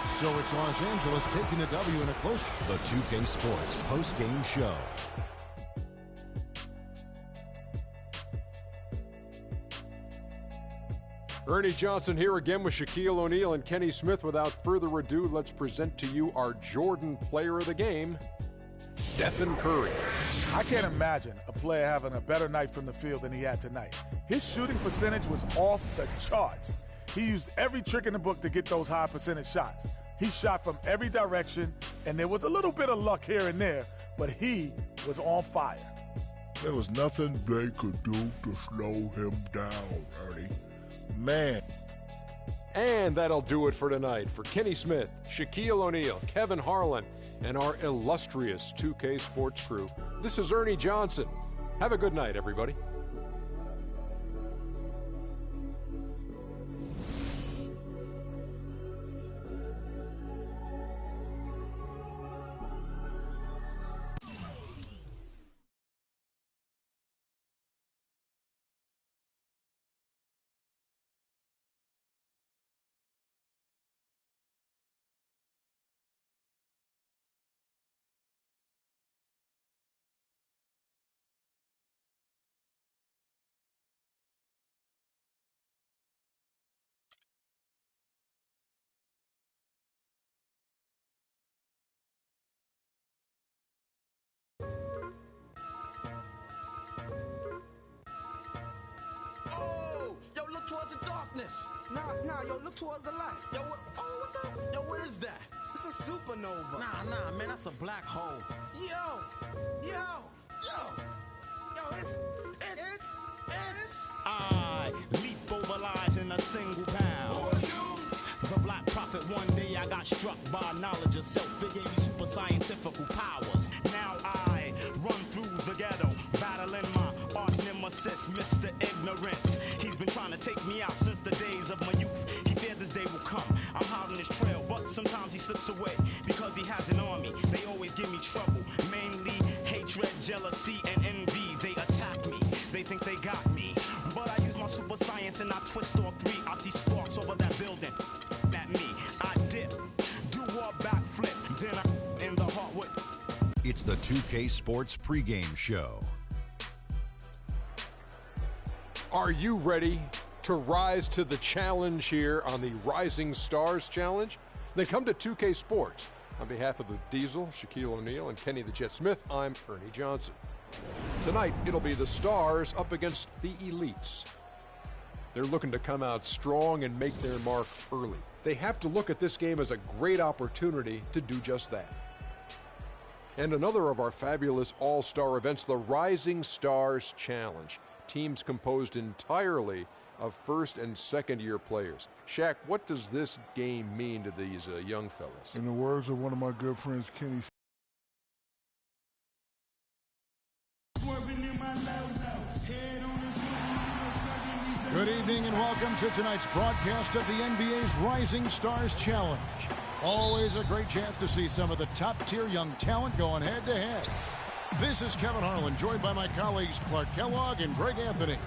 So it's Los Angeles taking the W in a close. The 2K Sports post-game show. Ernie Johnson here again with Shaquille O'Neal and Kenny Smith. Without further ado, let's present to you our Jordan player of the game, Stephen Curry. I can't imagine a player having a better night from the field than he had tonight. His shooting percentage was off the charts. He used every trick in the book to get those high percentage shots. He shot from every direction, and there was a little bit of luck here and there, but he was on fire. There was nothing they could do to slow him down, Ernie. Man. And that'll do it for tonight. For Kenny Smith, Shaquille O'Neal, Kevin Harlan, and our illustrious 2K Sports crew, this is Ernie Johnson. Have a good night, everybody. Oh, yo, look towards the darkness. Nah, yo, look towards the light. Yo, what the? Yo, what is that? It's a supernova. Nah, man, that's a black hole. Yo, it's. I leap over lies in a single pound. The Black Prophet, one day I got struck by knowledge of self. It gave me super scientific powers. Now I run through the ghetto, battling my arch nemesis, Mr. Ignorance. He's been trying to take me out since the days of my youth. He feared this day will come. I'm hot on his trail, but sometimes he slips away because he has an army. They always give me trouble, mainly hatred, jealousy, and envy. They attack me. They think they got me, but I use my super science and I twist all 3. I see sparks over that building. At me, I dip, do a backflip, then I'm in the heart with. It's the 2K Sports pregame show. Are you ready to rise to the challenge here on the Rising Stars Challenge? Then come to 2K Sports On behalf of the Diesel, Shaquille O'Neal, and Kenny the Jet Smith, I'm Ernie Johnson. Tonight, it'll be the Stars up against the Elites. They're looking to come out strong and make their mark early. They have to look at this game as a great opportunity to do just that. And another of our fabulous all-star events, the Rising Stars Challenge. Teams composed entirely of first and second-year players. Shaq, what does this game mean to these young fellas? In the words of one of my good friends, Kenny. Good evening and welcome to tonight's broadcast of the NBA's Rising Stars Challenge. Always a great chance to see some of the top-tier young talent going head-to-head. This is Kevin Harlan, joined by my colleagues Clark Kellogg and Greg Anthony.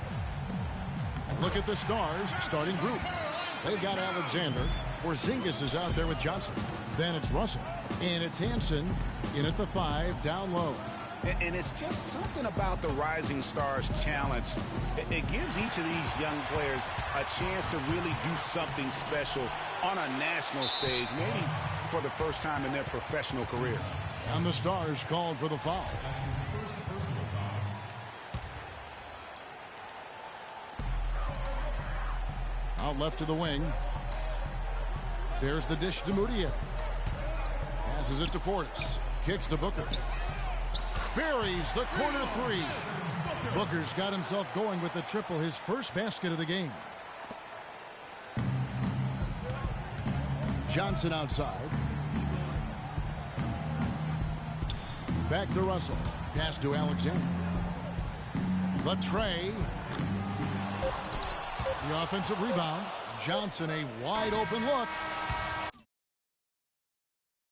And look at the Stars starting group. They've got Alexander. Porzingis is out there with Johnson. Then it's Russell. And it's Hansen in at the 5 down low. And it's just something about the Rising Stars Challenge. It gives each of these young players a chance to really do something special on a national stage, maybe for the first time in their professional career. And the Stars called for the foul. Out left to the wing. There's the dish to Moutier. Passes it to Portis. Kicks to Booker. Buries the corner 3. Booker's got himself going with the triple, his first basket of the game. Johnson outside. Back to Russell. Pass to Alexander. The tray. The offensive rebound. Johnson, a wide open look.